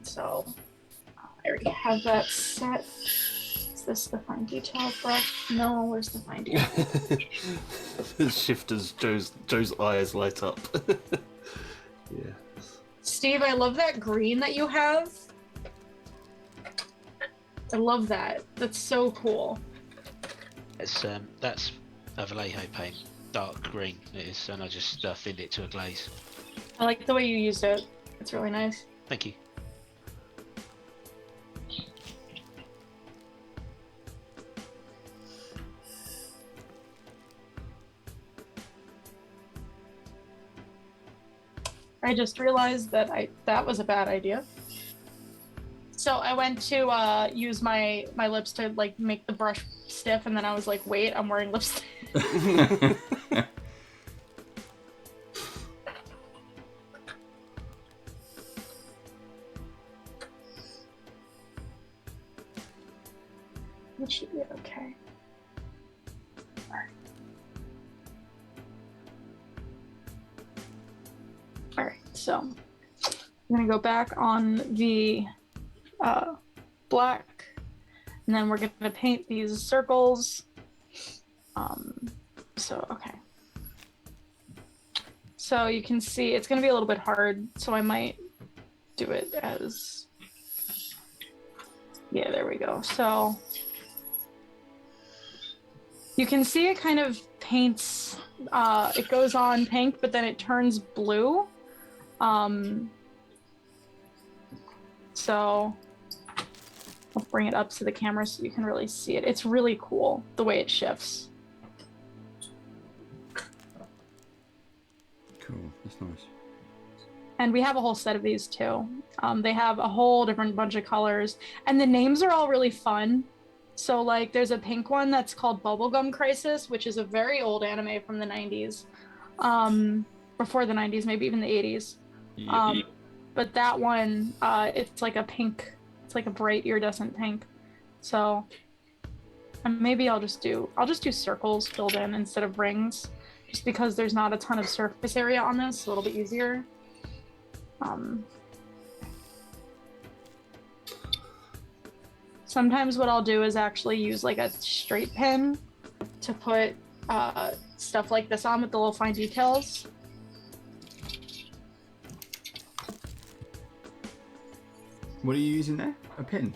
So I already have that set. Is this the fine detail brush? No, where's the fine detail? Shift as Joe's eyes light up. Yeah. Steve, I love that green that you have. I love that. That's so cool. That's a Vallejo paint, dark green it is, and I just thinned it to a glaze. I like the way you used it. It's really nice. Thank you. I just realized that that was a bad idea. So I went to use my lips to like make the brush stiff, and then I was like, wait, I'm wearing lipstick. It should be okay. Alright, so I'm gonna go back on the black, and then we're gonna paint these circles. Okay. So you can see it's gonna be a little bit hard, so I might do it as, yeah, there we go. So you can see it kind of paints, it goes on pink, but then it turns blue. So I'll bring it up to the camera so you can really see it. It's really cool the way it shifts. Cool, that's nice. And we have a whole set of these too. They have a whole different bunch of colors, and the names are all really fun. So like there's a pink one that's called Bubblegum Crisis, which is a very old anime from the 90s. Before the 90s, maybe even the 80s. But that one, it's like a pink, it's like a bright iridescent pink. So maybe I'll just do circles filled in instead of rings, just because there's not a ton of surface area on this, so it'll be easier. Sometimes what I'll do is actually use like a straight pen to put stuff like this on with the little fine details. What are you using there? A pin?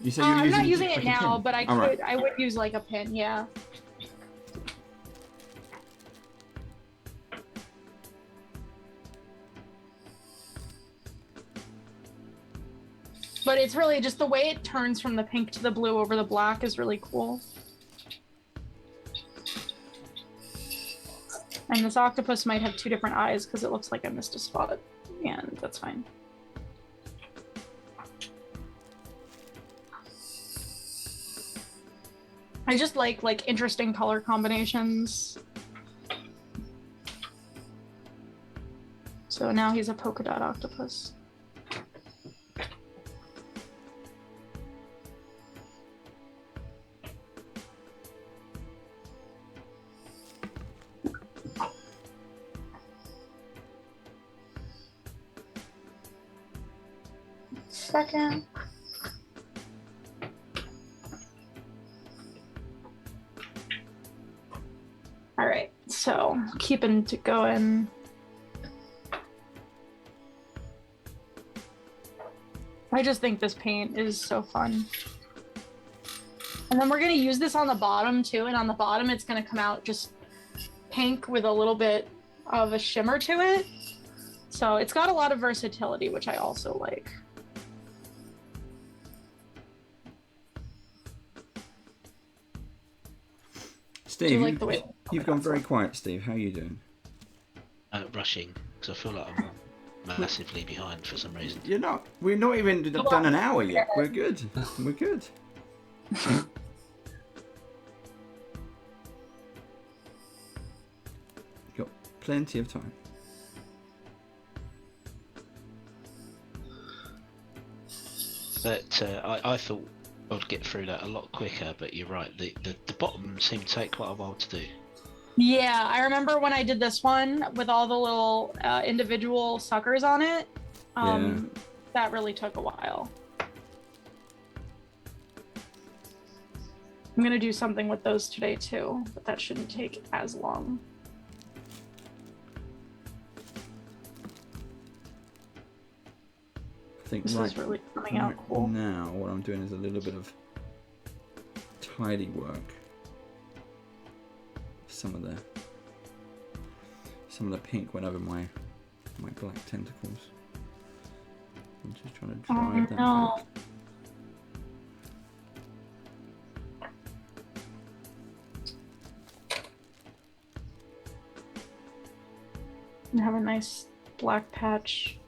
You say I'm not using it now, but I could. Right. I would use like a pin, yeah. But it's really just the way it turns from the pink to the blue over the black is really cool. And this octopus might have 2 different eyes because it looks like I missed a spot, and that's fine. I just like interesting color combinations. So now he's a polka dot octopus. Second. All right, so keeping to going. I just think this paint is so fun. And then we're gonna use this on the bottom too, and on the bottom it's gonna come out just pink with a little bit of a shimmer to it. So it's got a lot of versatility, which I also like. Steve, Do you like the way you've gone very quiet, Steve. How are you doing? Rushing, because I feel like I'm massively behind for some reason. You're not. We're not even done an hour yet. We're good. We're good. Got plenty of time. But I thought I'd get through that a lot quicker, but you're right, the bottom seemed to take quite a while to do. Yeah, I remember when I did this one with all the little individual suckers on it. That really took a while. I'm gonna do something with those today too, but that shouldn't take as long. I think This is really coming out cool. Now, what I'm doing is a little bit of tidy work. Some of the pink went over my black tentacles. I'm just trying to drive that back. And have a nice black patch.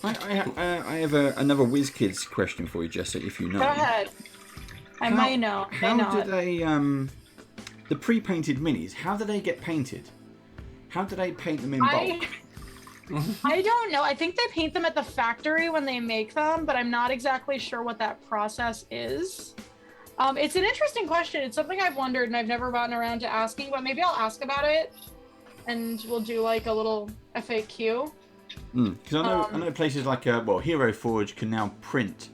I have another WizKids question for you, Jessa, if you know. Go ahead. I might know. How do they, the pre-painted minis, how do they get painted? How do they paint them in bulk? I don't know. I think they paint them at the factory when they make them, but I'm not exactly sure what that process is. It's an interesting question. It's something I've wondered and I've never gotten around to asking, but maybe I'll ask about it and we'll do like a little FAQ. Because I know places like Hero Forge can now print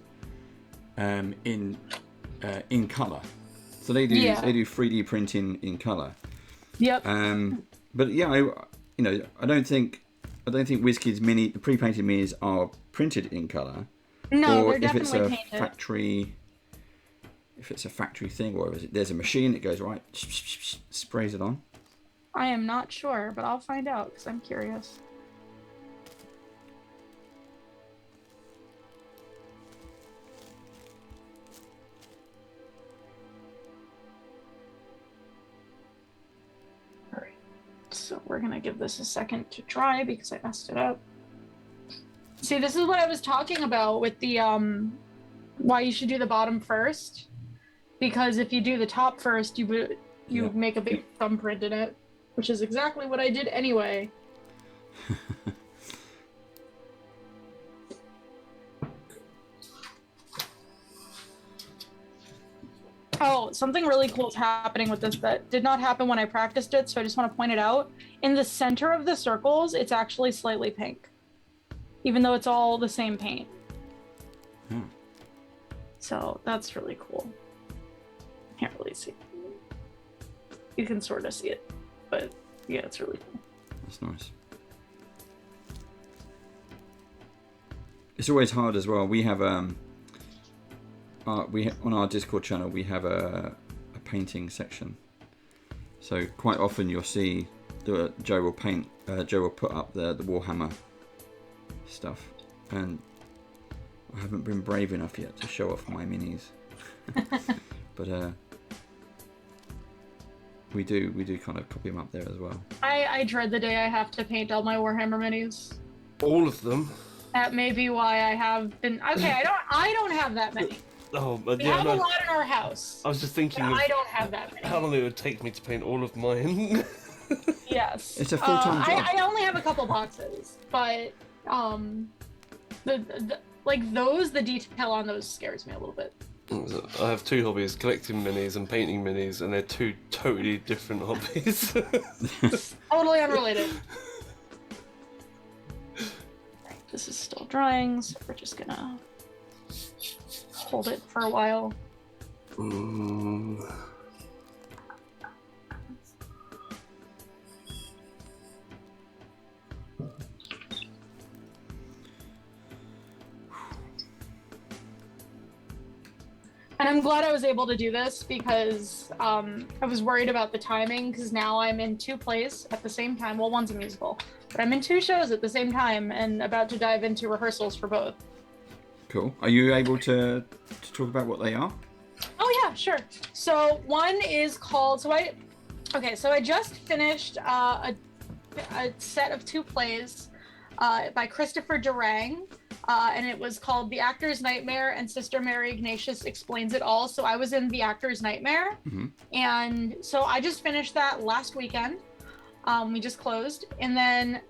in color, so they do 3D printing in color. Yep. But yeah, I don't think WizKids Mini, the pre-painted minis, are printed in color. No, or they're definitely if painted. If it's a factory thing, or there's a machine that goes right, sprays it on. I am not sure, but I'll find out because I'm curious. So we're gonna give this a second to dry because I messed it up. See, this is what I was talking about with the why you should do the bottom first, because if you do the top first, you make a big thumbprint in it, which is exactly what I did anyway. Oh, something really cool is happening with this that did not happen when I practiced it, so I just want to point it out. In the center of the circles, it's actually slightly pink, even though it's all the same paint. So that's really cool. Can't really see. You can sort of see it, but yeah, it's really cool. That's nice. It's always hard as well. We have on our Discord channel we have a painting section. So quite often you'll see Joe will paint. Joe will put up the Warhammer stuff, and I haven't been brave enough yet to show off my minis. But we do kind of copy them up there as well. I dread the day I have to paint all my Warhammer minis. All of them. That may be why I have been. Okay, I don't have that many. Oh, but We have a lot in our house. I was just thinking of I don't have that many. how long it would take me to paint all of mine. Yes. It's a full-time job. I only have a couple boxes, but the detail on those scares me a little bit. I have two hobbies, collecting minis and painting minis, and they're two totally different hobbies. Totally unrelated. This is still drying, so we're just gonna hold it for a while. And I'm glad I was able to do this because I was worried about the timing because now I'm in 2 plays at the same time. Well, one's a musical, but I'm in 2 shows at the same time and about to dive into rehearsals for both. Cool. Are you able to talk about what they are? Oh yeah, sure. So one is called, I just finished a set of 2 plays by Christopher Durang. And it was called The Actor's Nightmare and Sister Mary Ignatius Explains It All. So I was in The Actor's Nightmare. Mm-hmm. And so I just finished that last weekend. We just closed. And then,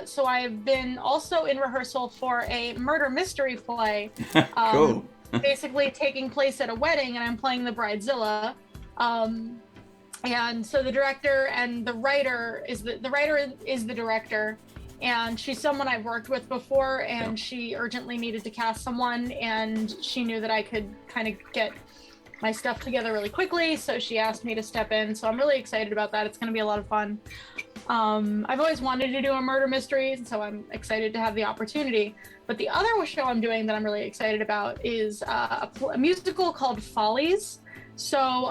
so I've been also in rehearsal for a murder mystery play. Cool. Basically taking place at a wedding, and I'm playing the bridezilla. And so the director and the writer is the director. And she's someone I've worked with before, and she urgently needed to cast someone, and she knew that I could kind of get my stuff together really quickly, so she asked me to step in. So I'm really excited about that. It's going to be a lot of fun. I've always wanted to do a murder mystery, so I'm excited to have the opportunity. But the other show I'm doing that I'm really excited about is a musical called Follies. So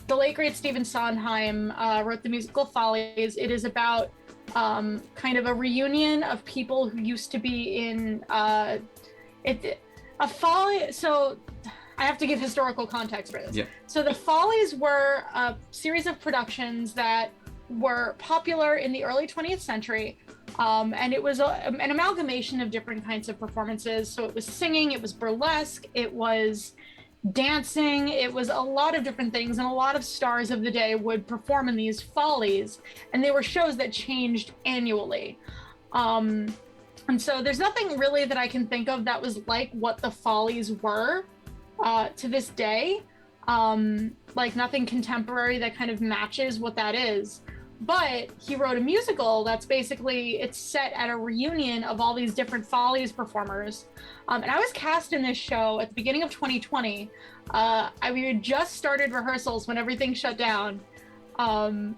the late great Stephen Sondheim wrote the musical Follies. It is about kind of a reunion of people who used to be in a Folly. So I have to give historical context for this. Yeah. So the Follies were a series of productions that were popular in the early 20th century. And it was an amalgamation of different kinds of performances. So it was singing, it was burlesque, it was dancing, it was a lot of different things, and a lot of stars of the day would perform in these Follies, and they were shows that changed annually. And so there's nothing really that I can think of that was like what the Follies were to this day, like nothing contemporary that kind of matches what that is. But he wrote a musical that's basically, it's set at a reunion of all these different Follies performers. And I was cast in this show at the beginning of 2020. We had just started rehearsals when everything shut down.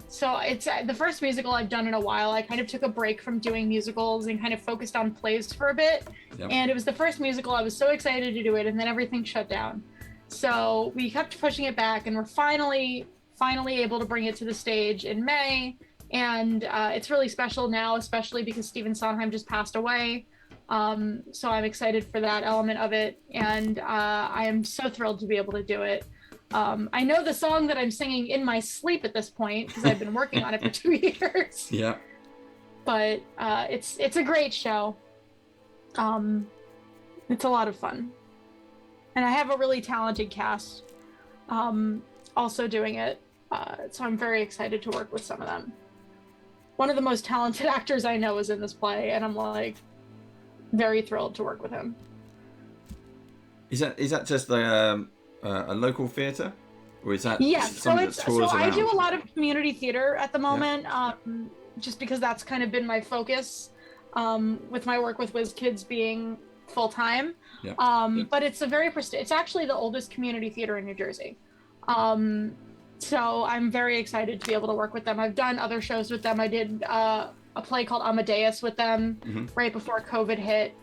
So it's the first musical I've done in a while. I kind of took a break from doing musicals and kind of focused on plays for a bit. Yep. And it was the first musical. I was so excited to do it, and then everything shut down. So we kept pushing it back, and we're finally able to bring it to the stage in May. And it's really special now, especially because Stephen Sondheim just passed away. So I'm excited for that element of it. And I am so thrilled to be able to do it. I know the song that I'm singing in my sleep at this point because I've been working on it for 2 years. Yeah. But it's a great show. It's a lot of fun. And I have a really talented cast also doing it. So I'm very excited to work with some of them. One of the most talented actors I know is in this play, and I'm like very thrilled to work with him. Is that just a local theatre, or is that something that tours around? I do a lot of community theatre at the moment, just because that's kind of been my focus with my work with WizKids being full time. But it's it's actually the oldest community theatre in New Jersey. So I'm very excited to be able to work with them. I've done other shows with them. I did a play called Amadeus with them right before COVID hit.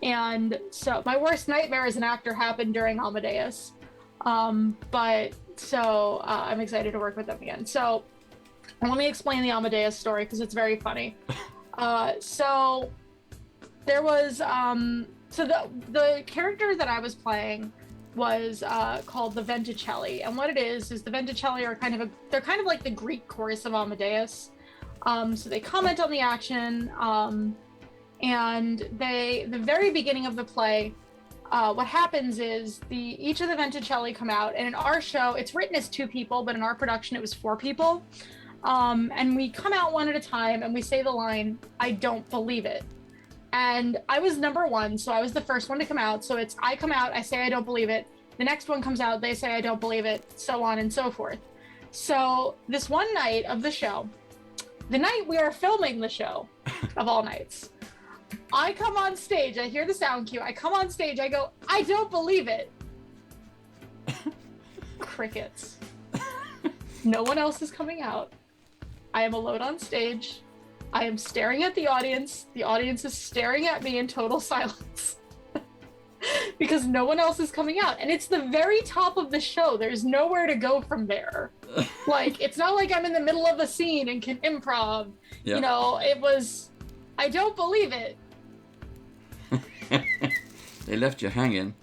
And so my worst nightmare as an actor happened during Amadeus. But so I'm excited to work with them again. So let me explain the Amadeus story because it's very funny. So there was, so the character that I was playing was called the Venticelli, and what it is the Venticelli are they're kind of like the Greek chorus of Amadeus. So they comment on the action, and the very beginning of the play, what happens is each of the Venticelli come out, and in our show it's written as 2 people, but in our production it was 4 people, and we come out one at a time and we say the line, "I don't believe it." And I was number 1, so I was the first one to come out. So I come out, I say I don't believe it. The next one comes out, they say I don't believe it, so on and so forth. So this one night of the show, the night we are filming the show, of all nights, I come on stage, I hear the sound cue, I come on stage, I go, "I don't believe it." Crickets. No one else is coming out. I am alone on stage. I am staring at the audience. The audience is staring at me in total silence because no one else is coming out. And it's the very top of the show. There's nowhere to go from there. Like, it's not like I'm in the middle of a scene and can improv. Yeah. You know, it was, "I don't believe it." They left you hanging.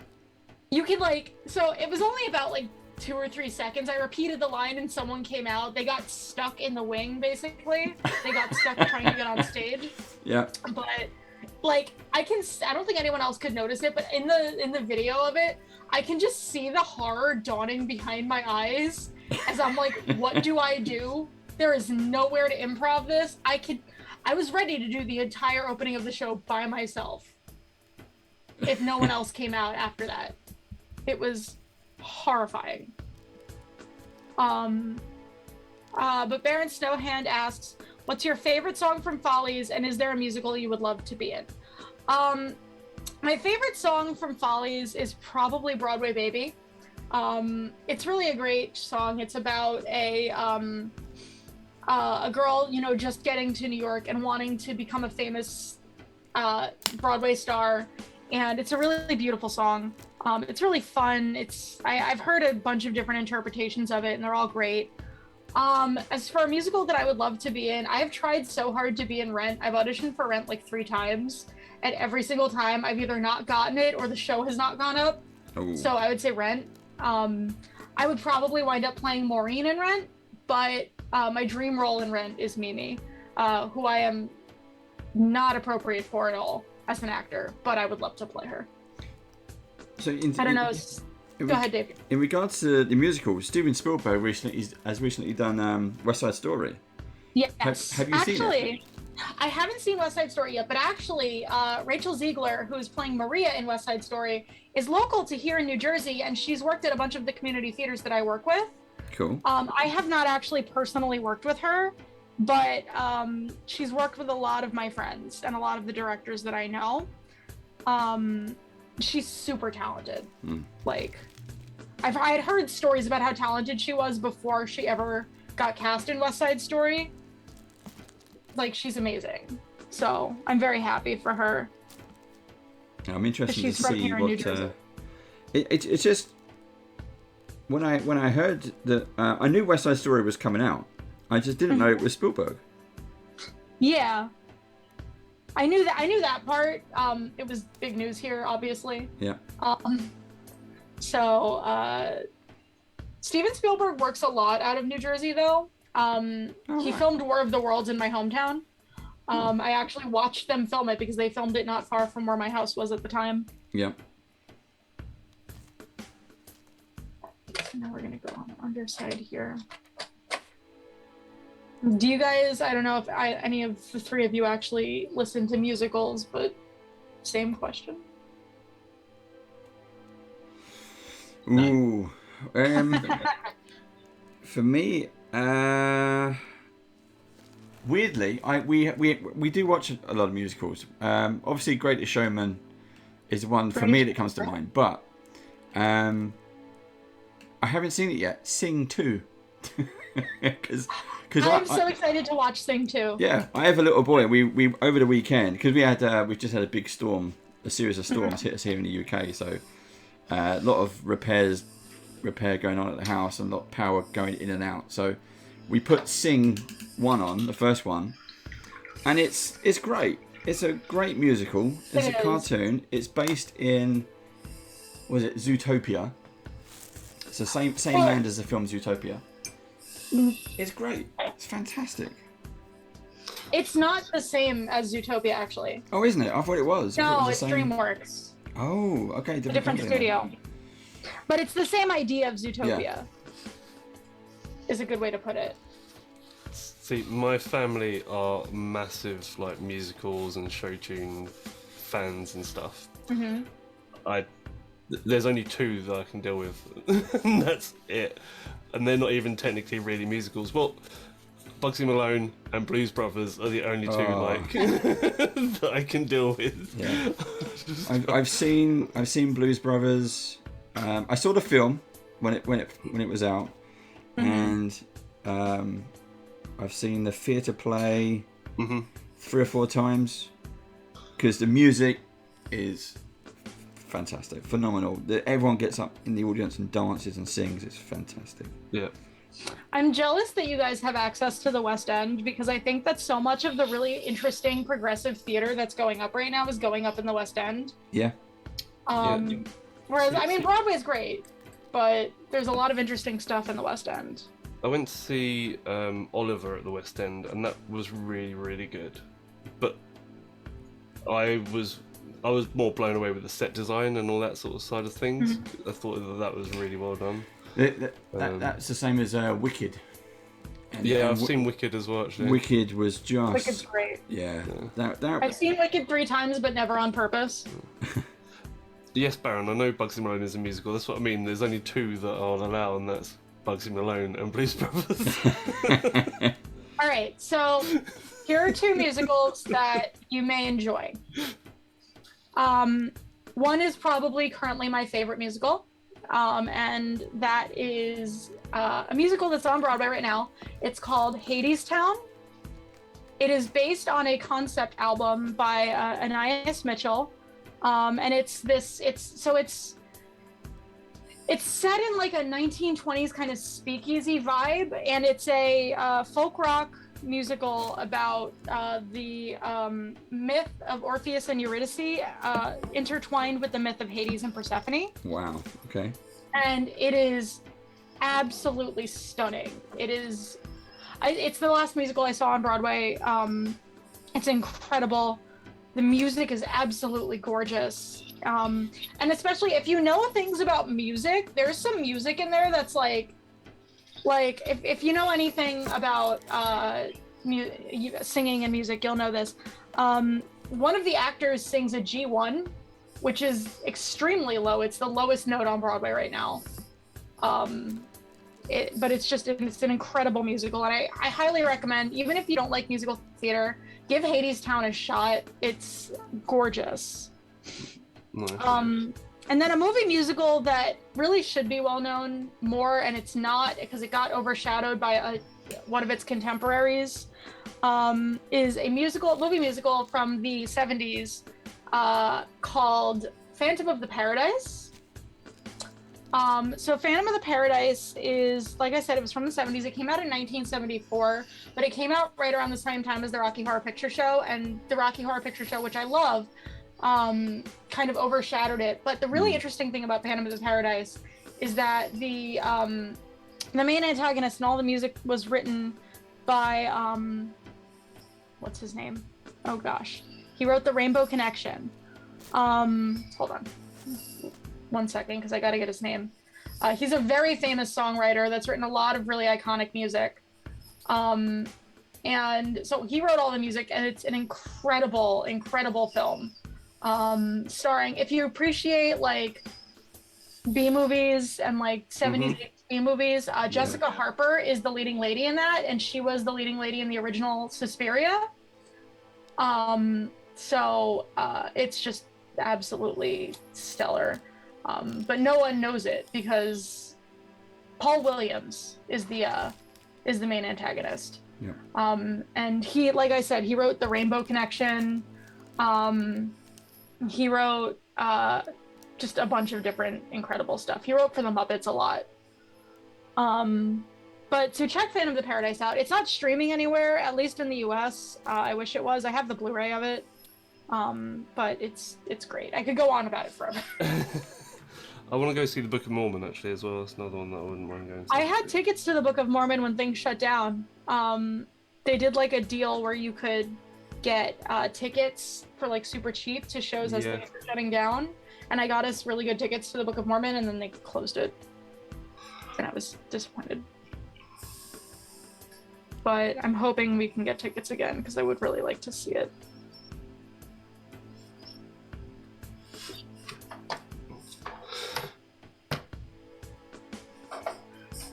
You can so it was only about 2 or 3 seconds. I repeated the line and someone came out. They got stuck in the wing, basically. They got stuck trying to get on stage. Yeah. But I don't think anyone else could notice it, but in the video of it, I can just see the horror dawning behind my eyes as I'm like, what do I do? There is nowhere to improv this. I was ready to do the entire opening of the show by myself if no one else came out after that. It was horrifying. But Baron Snowhand asks, "What's your favorite song from Follies, and is there a musical you would love to be in?" My favorite song from Follies is probably Broadway Baby. It's really a great song. It's about a girl, just getting to New York and wanting to become a famous Broadway star, and it's a really beautiful song. It's really fun. I've heard a bunch of different interpretations of it, and they're all great. As for a musical that I would love to be in, I've tried so hard to be in Rent. I've auditioned for Rent 3 times, and every single time I've either not gotten it or the show has not gone up. Ooh. So I would say Rent. I would probably wind up playing Maureen in Rent, but my dream role in Rent is Mimi, who I am not appropriate for at all as an actor, but I would love to play her. So I don't know. Go ahead, Dave. In regards to the musical, Steven Spielberg has recently done West Side Story. Yes. Have you seen it? I haven't seen West Side Story yet, but actually, Rachel Ziegler, who's playing Maria in West Side Story, is local to here in New Jersey, and she's worked at a bunch of the community theaters that I work with. Cool. I have not actually personally worked with her, but she's worked with a lot of my friends and a lot of the directors that I know. She's super talented. I had heard stories about how talented she was before she ever got cast in West Side Story. She's amazing. So I'm very happy for her. I'm interested to see what. It's just when I heard that I knew West Side Story was coming out. I just didn't know it was Spielberg. Yeah. I knew that part. It was big news here, obviously. Yeah. Steven Spielberg works a lot out of New Jersey, though. He filmed War of the Worlds in my hometown. I actually watched them film it because they filmed it not far from where my house was at the time. Yeah. So now we're gonna go on the underside here. Do you guys, I don't know if any of the 3 of you actually listen to musicals, but same question. Ooh. For me, weirdly, we do watch a lot of musicals. Obviously, Greatest Showman is one for me that comes to mind, but I haven't seen it yet. Sing 2. I'm so excited to watch Sing 2. Yeah, I have a little boy. We over the weekend, because we've just had a big storm, a series of storms hit us here in the UK, so a lot of repair going on at the house and a lot of power going in and out. So we put Sing 1 on, the first one, and it's great. It's a great musical. It's a cartoon. It's based in, was it Zootopia? It's the same land as the film Zootopia. It's great. It's fantastic. It's not the same as Zootopia, actually. Oh, isn't it? I thought it was. No, it's DreamWorks. Oh, okay. Different studio. But it's the same idea of Zootopia. Yeah. Is a good way to put it. See, my family are massive like musicals and show tune fans and stuff. Mm-hmm. There's only two that I can deal with, and that's it. And they're not even technically really musicals. Well, Bugsy Malone and Blues Brothers are the only two that I can deal with. Yeah. I've seen Blues Brothers. I saw the film when it was out, and I've seen the theatre play 3 or 4 times because the music is fantastic, phenomenal. Everyone gets up in the audience and dances and sings. It's fantastic. Yeah. I'm jealous that you guys have access to the West End because I think that so much of the really interesting progressive theater that's going up right now is going up in the West End. Yeah. Whereas, I mean, Broadway's great, but there's a lot of interesting stuff in the West End. I went to see Oliver at the West End, and that was really, really good. But I was more blown away with the set design and all that sort of side of things. I thought that was really well done. That's the same as Wicked. I've seen Wicked as well, actually. Wicked was just... Wicked's great. Yeah. I've seen Wicked 3 times, but never on purpose. Yes, Baron, I know Bugsy Malone is a musical. That's what I mean. There's only 2 that I'll allow, and that's Bugsy Malone and Blues Brothers. All right, so here are 2 musicals that you may enjoy. One is probably currently my favorite musical, and that is a musical that's on Broadway right now. It's called Hadestown. It is based on a concept album by Anais Mitchell, and it's set in like a 1920s kind of speakeasy vibe, and it's a folk rock musical about the myth of Orpheus and Eurydice intertwined with the myth of Hades and Persephone. Wow. Okay. And it is absolutely stunning. It's the last musical I saw on Broadway. It's incredible. The music is absolutely gorgeous. And especially if you know things about music, there's some music in there that's like if you know anything about singing and music, you'll know this. One of the actors sings a G1, which is extremely low. It's the lowest note on Broadway right now. But it's an incredible musical, and I highly recommend, even if you don't like musical theater, give Hadestown a shot. It's gorgeous. Nice. And then a movie musical that really should be well known more, and it's not because it got overshadowed by one of its contemporaries, is a movie musical from the 70s called Phantom of the Paradise. So Phantom of the Paradise is, like I said, it was from the 70s. It came out in 1974, but it came out right around the same time as the Rocky Horror Picture Show, and the Rocky Horror Picture Show, which I love, kind of overshadowed it. But the really interesting thing about Phantom of the Paradise is that the main antagonist and all the music was written by what's his name? Oh gosh, he wrote the Rainbow Connection. Hold on 1 second, because I got to get his name. He's a very famous songwriter that's written a lot of really iconic music. And so he wrote all the music, and it's an incredible film. Starring, if you appreciate like B movies and like 70s B movies, Jessica Harper is the leading lady in that, and she was the leading lady in the original Suspiria. So it's just absolutely stellar. But no one knows it because Paul Williams is the main antagonist. Yeah. And he, like I said, he wrote the Rainbow Connection. He wrote just a bunch of different incredible stuff. He wrote for the Muppets a lot. But to check Phantom of the Paradise out, it's not streaming anywhere, at least in the US. I wish it was. I have the Blu-ray of it. But it's great. I could go on about it forever. I want to go see the Book of Mormon actually as well. That's another one that I wouldn't mind going to. I had tickets to the Book of Mormon when things shut down. They did like a deal where you could get tickets for like super cheap to shows as things were shutting down, and I got us really good tickets to the Book of Mormon, and then they closed it, and I was disappointed. But I'm hoping we can get tickets again because I would really like to see it.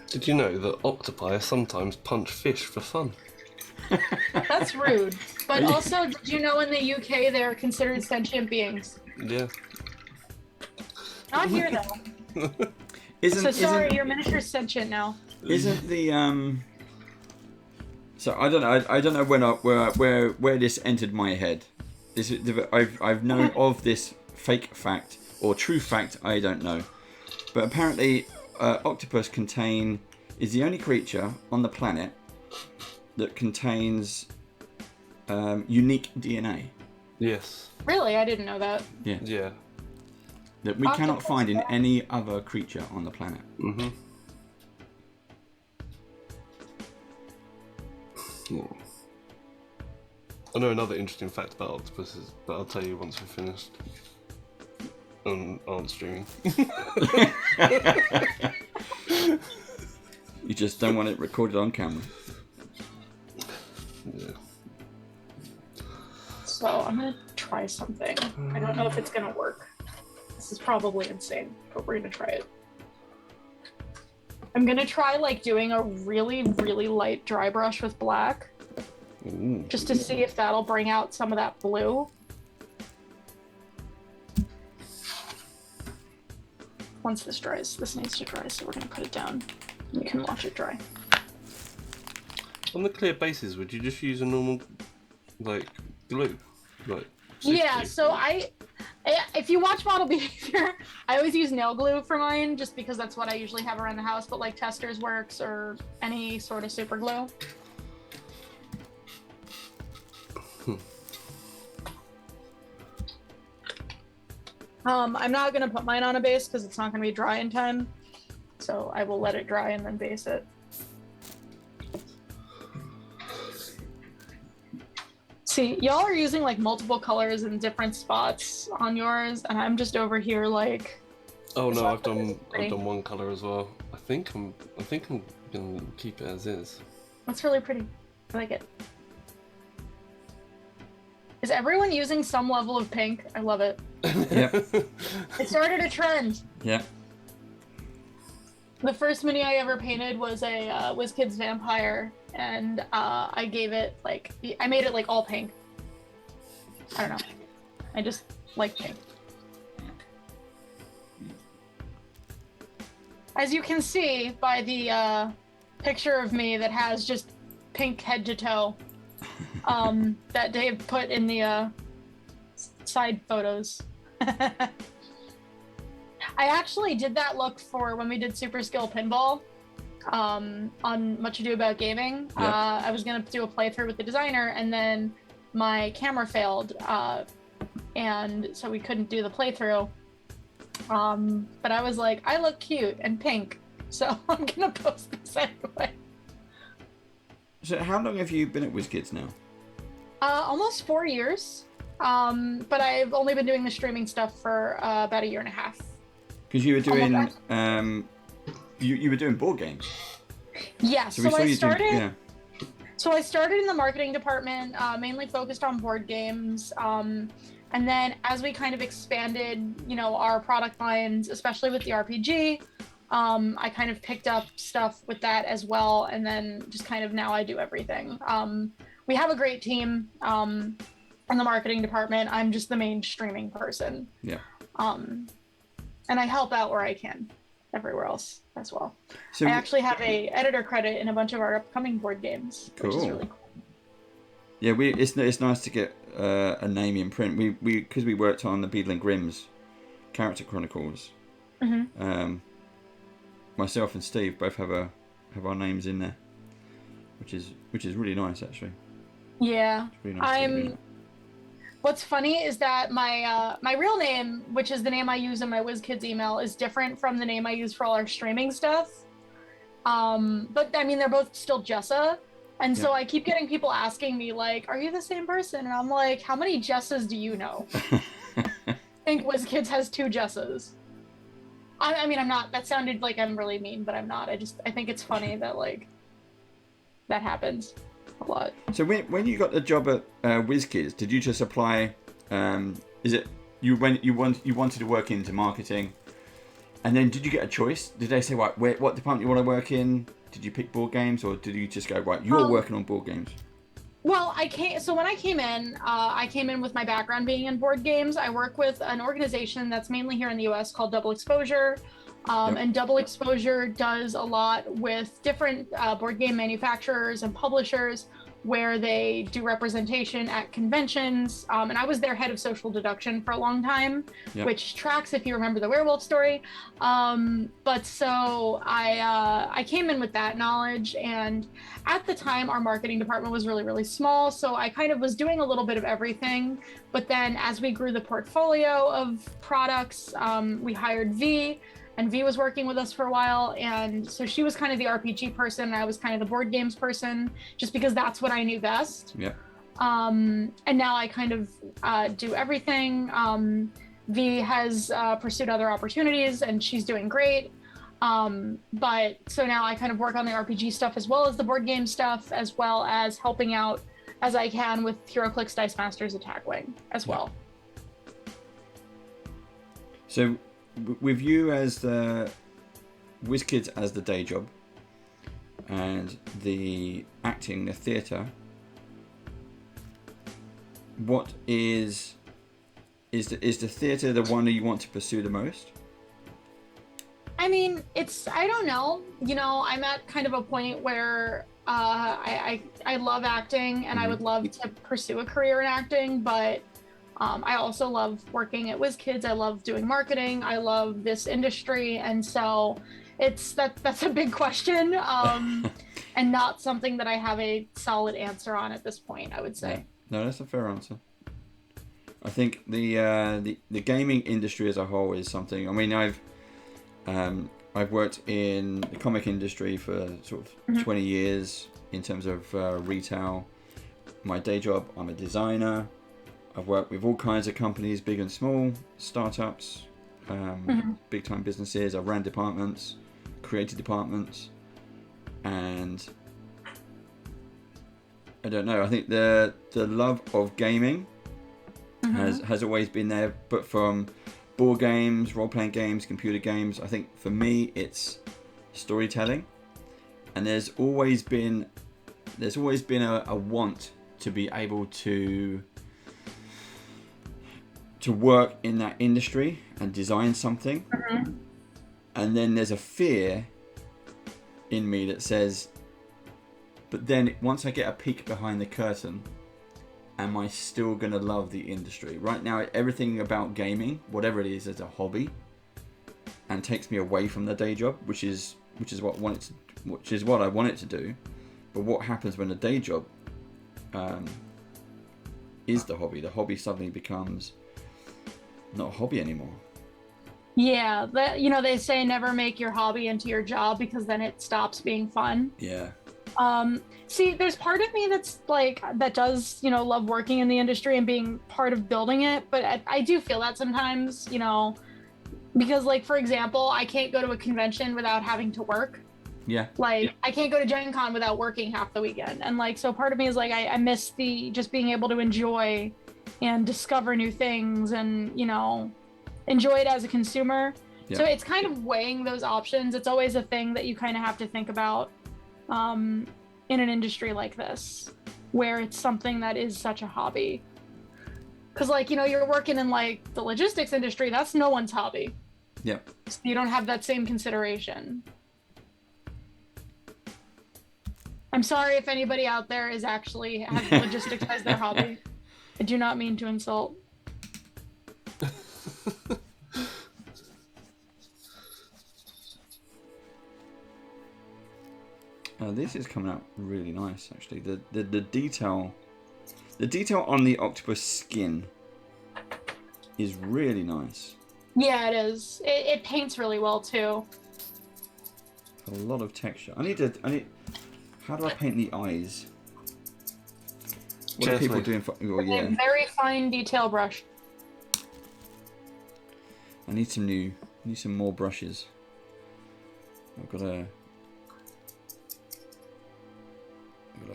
Did you know that octopi sometimes punch fish for fun? That's rude. But also, did you know in the UK they're considered sentient beings? Yeah. Not here though. Your miniature's sentient now. Isn't the So I don't know where this entered my head. I've known of this fake fact or true fact, I don't know. But apparently, octopus is the only creature on the planet that contains unique DNA. Yes. Really? I didn't know that. Yeah. Yeah. That we cannot find in any other creature on the planet. Mm-hmm. I know another interesting fact about octopuses, but I'll tell you once we're finished. Aren't streaming. You just don't want it recorded on camera. Yeah. So I'm gonna try something. I don't know if it's gonna work. This is probably insane, but we're gonna try it. I'm gonna try like doing a really, really light dry brush with black. Ooh. Just to see if that'll bring out some of that blue. Once this dries, this needs to dry, so we're gonna put it down. You can watch it dry. On the clear bases, would you just use a normal, like, glue? Like, Yeah, glue? so if you watch Model Behavior, I always use nail glue for mine, just because that's what I usually have around the house, but like Testers works or any sort of super glue. I'm not gonna put mine on a base because it's not gonna be dry in time, so I will let it dry and then base it. See, y'all are using like multiple colors in different spots on yours, and I'm just over here like. Oh no, I've done one color as well. I think I'm gonna keep it as is. That's really pretty. I like it. Is everyone using some level of pink? I love it. Yep. It started a trend. Yeah. The first mini I ever painted was a WizKids vampire, and I gave it like I made it like all pink. I don't know. I just like pink. As you can see by the picture of me that has just pink head to toe, that Dave put in the side photos. I actually did that look for when we did Super Skill Pinball on Much Ado About Gaming. Yeah. I was going to do a playthrough with the designer, and then my camera failed, and so we couldn't do the playthrough. But I was like, I look cute and pink, so I'm going to post this anyway. So how long have you been at WizKids now? Almost 4 years. But I've only been doing the streaming stuff for about a year and a half. Because you were doing you were doing board games. Yeah, so I started. Do, So I started in the marketing department, mainly focused on board games. And then as we kind of expanded, you know, our product lines, especially with the RPG, I kind of picked up stuff with that as well. And then just kind of now I do everything. We have a great team in the marketing department. I'm just the main streaming person. Yeah. And I help out where I can everywhere else as well. So I actually have a editor credit in a bunch of our upcoming board games, which is really cool. Yeah, it's nice to get a name in print. We because we worked on the Beadle and Grimm's Character Chronicles. Mm-hmm. Myself and Steve both have our names in there, which is really nice actually. Yeah, really nice What's funny is that my real name, which is the name I use in my WizKids email, is different from the name I use for all our streaming stuff. But I mean, they're both still JESSA. And so I keep getting people asking me, like, are you the same person? And I'm like, how many JESSAs do you know? I think WizKids has 2 JESSAs. I mean, I'm not, that sounded like I'm really mean, but I'm not. I think it's funny that, like, that happens a lot. So when you got the job at WizKids, did you just apply, is it, you wanted to work into marketing, and then did you get a choice? Did they say, right, what department you want to work in? Did you pick board games, or did you just go, right, you're working on board games? Well, so when I came in with my background being in board games. I work with an organization that's mainly here in the US called Double Exposure. And Double Exposure does a lot with different board game manufacturers and publishers where they do representation at conventions. And I was their head of social deduction for a long time, which tracks if you remember the werewolf story. But so I came in with that knowledge, and at the time our marketing department was really, really small. So I kind of was doing a little bit of everything. But then as we grew the portfolio of products, we hired V. And V was working with us for a while, and so she was kind of the RPG person, and I was kind of the board games person, just because that's what I knew best. Yeah. And now I kind of do everything. V has pursued other opportunities, and she's doing great. But so now I kind of work on the RPG stuff as well as the board game stuff, as well as helping out as I can with HeroClix Dice Masters Attack Wing as well. So, with you as the WizKids as the day job, and the acting, the theatre, what is the theatre the one that you want to pursue the most? I mean, I don't know. You know, I'm at kind of a point where I love acting, and I would love to pursue a career in acting, but I also love working at WizKids. I love doing marketing. I love this industry. And so that's a big question, and not something that I have a solid answer on at this point, I would say. No, that's a fair answer. I think the gaming industry as a whole is something. I mean, I've worked in the comic industry for sort of 20 years in terms of retail. My day job, I'm a designer. I've worked with all kinds of companies, big and small, startups, big time businesses. I've ran departments, creative departments, and I don't know. I think the love of gaming has always been there, but from board games, role playing games, computer games. I think for me it's storytelling, and there's always been a want to be able to work in that industry and design something. And then there's a fear in me that says, but then once I get a peek behind the curtain, am I still gonna love the industry? Right now, everything about gaming, whatever it is a hobby, and takes me away from the day job, which is what I want it to do. But what happens when the day job is the hobby? The hobby suddenly becomes not a hobby anymore. Yeah, they say never make your hobby into your job, because then it stops being fun. Yeah. See, there's part of me that's like, that does, love working in the industry and being part of building it, but I do feel that sometimes, because, like, for example, I can't go to a convention without having to work. Yeah. I can't go to Gen Con without working half the weekend. And, like, so part of me is like, I miss just being able to enjoy and discover new things and, enjoy it as a consumer. Yeah. So it's kind of weighing those options. It's always a thing that you kind of have to think about in an industry like this, where it's something that is such a hobby. Because, like, you're working in, like, the logistics industry. That's no one's hobby. Yeah. So you don't have that same consideration. I'm sorry if anybody out there is actually has logistics as their hobby. I do not mean to insult. This is coming out really nice, actually. The detail The detail on the octopus skin is really nice. Yeah, it is. It paints really well too. A lot of texture. I need. How do I paint the eyes? What are people doing for? Oh, yeah. A very fine detail brush. I need some more brushes. I've got a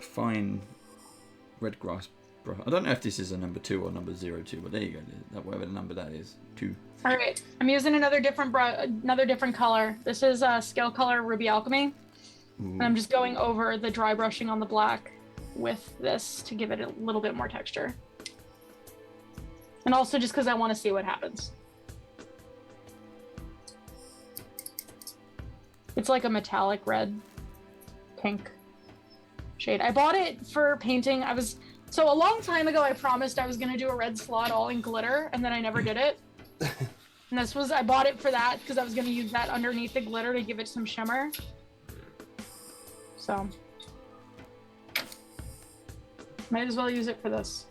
fine red grass brush. I don't know if this is a number 2 or number 02, but there you go. Whatever the number that is, 2. All right, I'm using another different color. This is Scale Color Ruby Alchemy. Ooh. And I'm just going over the dry brushing on the black with this to give it a little bit more texture. And also just because I want to see what happens. It's like a metallic red, pink shade. I bought it for painting. So a long time ago, I promised I was going to do a red slot all in glitter, and then I never did it. And I bought it for that because I was going to use that underneath the glitter to give it some shimmer. So, might as well use it for this.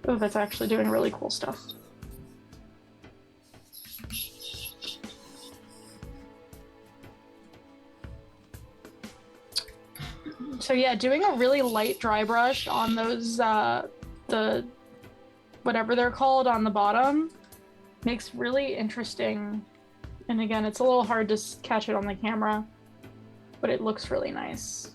Oh, that's actually doing really cool stuff. So yeah, doing a really light dry brush on those, the whatever they're called on the bottom makes really interesting. And again, it's a little hard to catch it on the camera, but it looks really nice.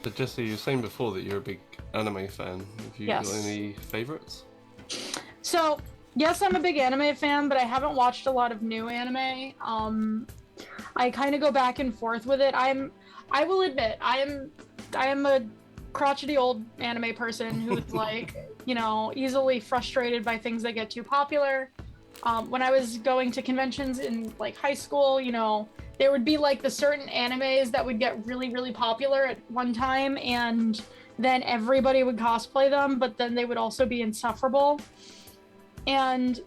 So Jesse, you were saying before that you're a big anime fan. Have you got any favorites? So, yes, I'm a big anime fan, but I haven't watched a lot of new anime. I kind of go back and forth with it. I will admit, I am a crotchety old anime person who's like, easily frustrated by things that get too popular. When I was going to conventions in like high school, there would be like the certain animes that would get really, really popular at one time, and then everybody would cosplay them, but then they would also be insufferable. And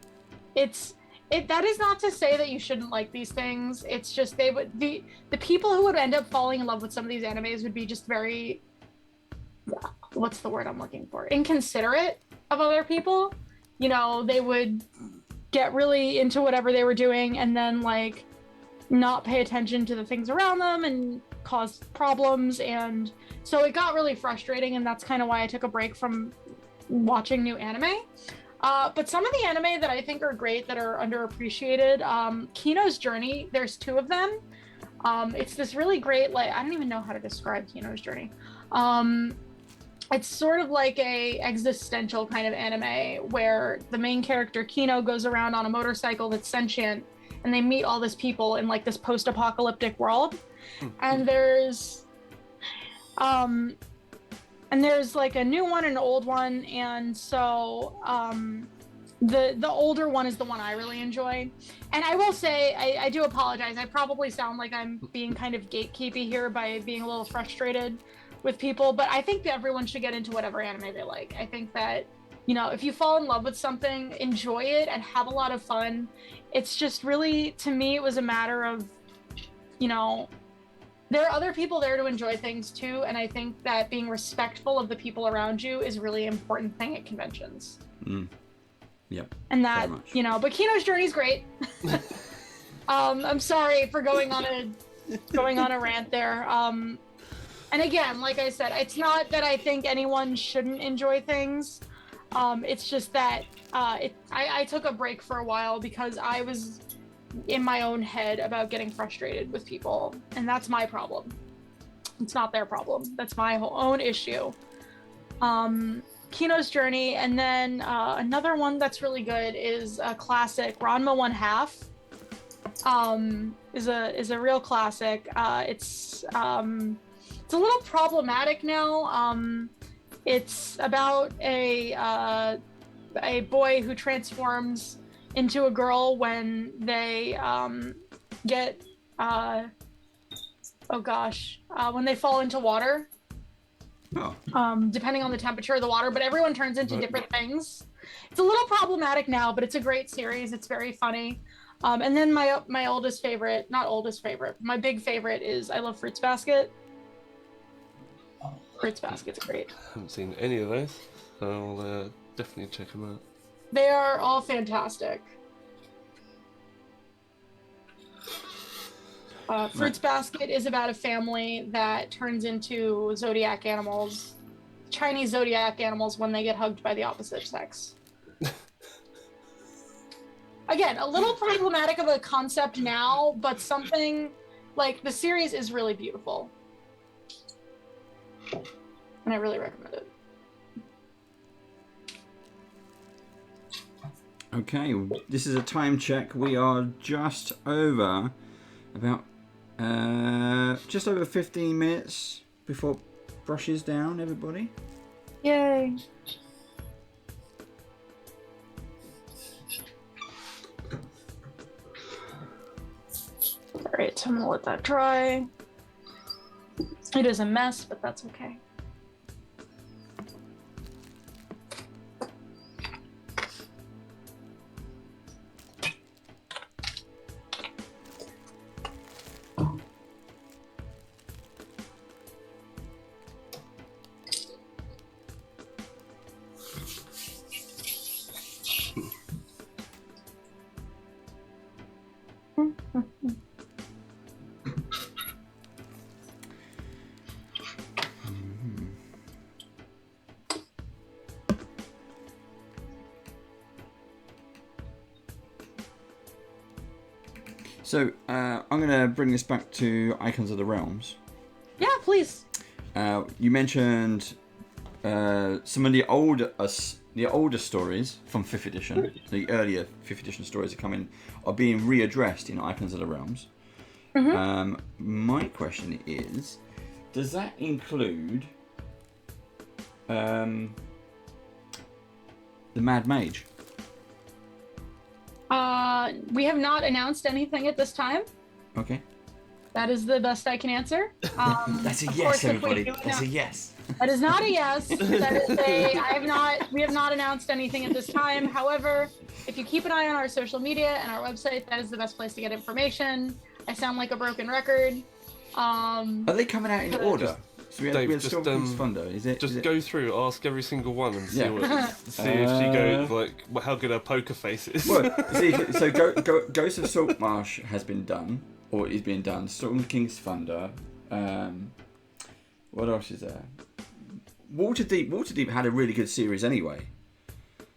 that is not to say that you shouldn't like these things. It's just the people who would end up falling in love with some of these animes would be just very, what's the word I'm looking for? Inconsiderate of other people. They would get really into whatever they were doing and then like not pay attention to the things around them and cause problems. And so it got really frustrating, and that's kind of why I took a break from watching new anime. But some of the anime that I think are great that are underappreciated, Kino's Journey, there's 2 of them. It's this really great, like, I don't even know how to describe Kino's Journey. It's sort of like a existential kind of anime where the main character, Kino, goes around on a motorcycle that's sentient, and they meet all this people in like this post-apocalyptic world. And there's like a new one and an old one, and so the older one is the one I really enjoy. And I will say, I do apologize, I probably sound like I'm being kind of gatekeepy here by being a little frustrated with people, but I think that everyone should get into whatever anime they like. I think that, if you fall in love with something, enjoy it and have a lot of fun. It's just really, to me, it was a matter of, there are other people there to enjoy things too, and I think that being respectful of the people around you is a really important thing at conventions. Yep. And that, but Kino's Journey is great. I'm sorry for going on a rant there. And again, like I said, it's not that I think anyone shouldn't enjoy things. It's just that I took a break for a while because I was in my own head about getting frustrated with people, and that's my problem. It's not their problem. That's my own issue. Kino's Journey, and then another one that's really good is a classic, Ranma 1/2. Is a real classic. It's a little problematic now. It's about a boy who transforms into a girl when they get when they fall into water. Depending on the temperature of the water, but everyone turns into different things. It's a little problematic now, but it's a great series. It's very funny. And then my oldest favorite, not oldest favorite, my big favorite is I love Fruits Basket. Fruits Basket's great. I haven't seen any of those, so I'll definitely check them out. They are all fantastic. Fruits Basket is about a family that turns into zodiac animals, Chinese zodiac animals, when they get hugged by the opposite sex. Again, a little problematic of a concept now, but something like the series is really beautiful. And I really recommend it. Okay, this is a time check. We are just over about just over 15 minutes before brushes down, everybody. Yay. Alright, so I'm gonna let that dry. It is a mess, but that's okay. So I'm going to bring this back to Icons of the Realms. Yeah, please. You mentioned some of the older stories from 5th edition. The earlier 5th edition stories are being readdressed in Icons of the Realms. Mm-hmm. My question is, does that include the Mad Mage? We have not announced anything at this time. Okay. That is the best I can answer. That's a yes, everybody. That's a yes. That is not a yes. That is we have not announced anything at this time. However, if you keep an eye on our social media and our website, that is the best place to get information. I sound like a broken record. Are they coming out in order? So we Dave, had just Fundo. Go through, ask every single one, and see if she goes like how good her poker face is. Well, so Ghost of Saltmarsh has been done, or is being done. Storm King's Thunder. What else is there? Waterdeep had a really good series anyway.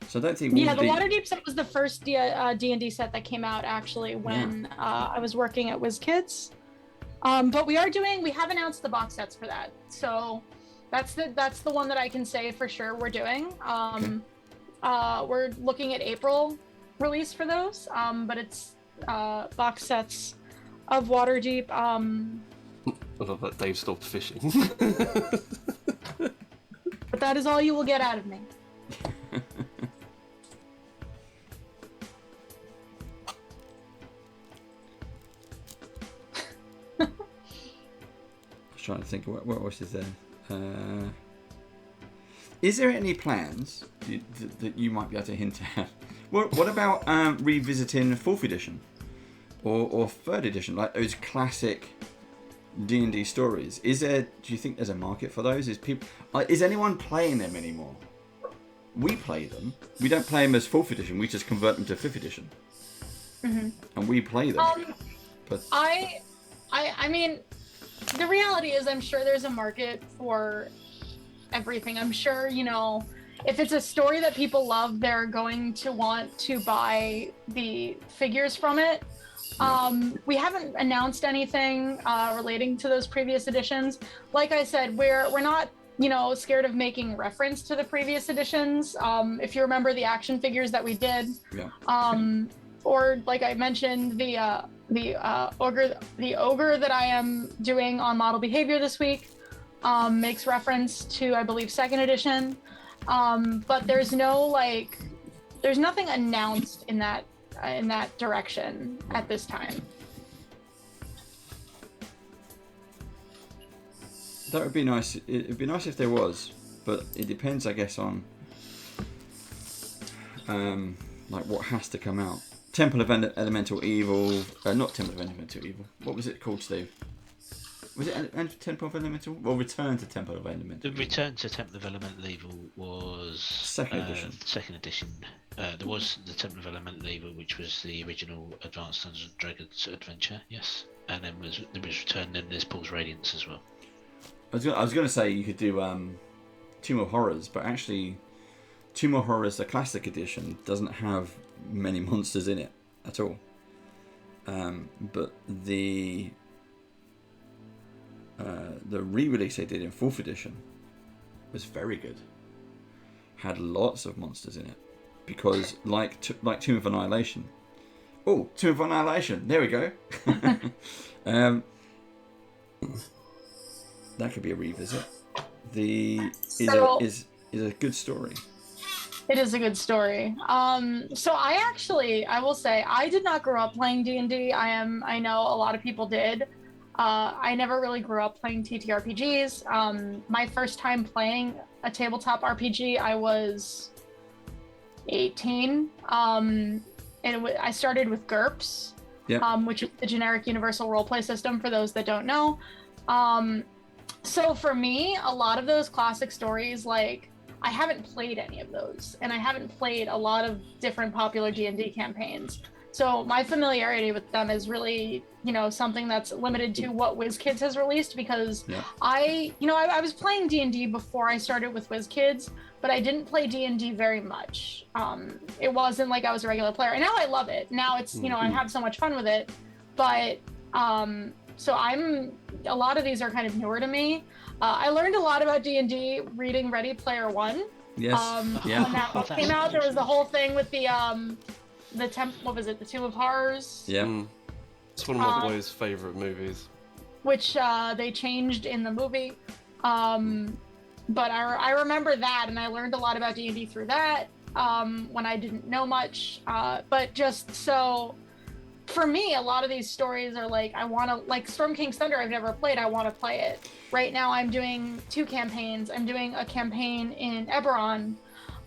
So I don't think. The Waterdeep set was the first D&D set that came out actually when I was working at WizKids. But we have announced the box sets for that. So that's the one that I can say for sure we're doing. We're looking at April release for those. But it's box sets of Waterdeep. I love that Dave stopped fishing. But that is all you will get out of me. Trying to think what else is there. Is there any plans that you might be able to hint at? What about revisiting 4th edition or 3rd edition, like those classic D&D stories? Do you think there's a market for those? Is anyone playing them anymore? We play them. We don't play them as 4th edition. We just convert them to 5th edition, and we play them. But I mean. The reality is, I'm sure there's a market for everything. I'm sure, if it's a story that people love, they're going to want to buy the figures from it. We haven't announced anything relating to those previous editions. Like I said, we're not, scared of making reference to the previous editions. If you remember the action figures that we did, or like I mentioned, the ogre that I am doing on model behavior this week makes reference to, I believe, 2nd edition. But there's nothing announced in that direction at this time. That would be nice. It'd be nice if there was, but it depends, I guess, on like what has to come out. Temple of Elemental Evil, not Temple of Elemental Evil. What was it called, Steve? Was it Temple of Elemental? Well, Return to Temple of Elemental Evil. The Return to Temple of Elemental Evil was second edition. Second edition. There was the Temple of Elemental Evil, which was the original Advanced Dungeons and Dragons adventure, yes. And then there was Return, and there's Paul's Radiance as well. I was going to say you could do Tomb of Horrors, but actually Tomb of Horrors, the classic edition, doesn't have many monsters in it at all. But the re-release they did in 4th edition was very good. Had lots of monsters in it because, like Tomb of Annihilation. Oh, Tomb of Annihilation! There we go. That could be a revisit. Is a good story. It is a good story. So I will say I did not grow up playing D&D. I know a lot of people did. I never really grew up playing TTRPGs. My first time playing a tabletop RPG, I was 18. And I started with GURPS, which is the generic universal roleplay system for those that don't know. So for me, a lot of those classic stories, like, I haven't played any of those, and I haven't played a lot of different popular D&D campaigns. So my familiarity with them is really, something that's limited to what WizKids has released, because I was playing D&D before I started with WizKids, but I didn't play D&D very much. It wasn't like I was a regular player. And now I love it. Now it's, I have so much fun with it. But so a lot of these are kind of newer to me. I learned a lot about D&D reading Ready Player One. Yes. When that book came out, there was the whole thing with the what was it? The Tomb of Horrors. Yeah. It's one of my boys' favorite movies. Which they changed in the movie. But I remember that, and I learned a lot about D&D through that when I didn't know much. But just so, for me, a lot of these stories are like, I want to, like Storm King's Thunder, I've never played, I want to play it. Right now I'm doing 2 campaigns. I'm doing a campaign in Eberron,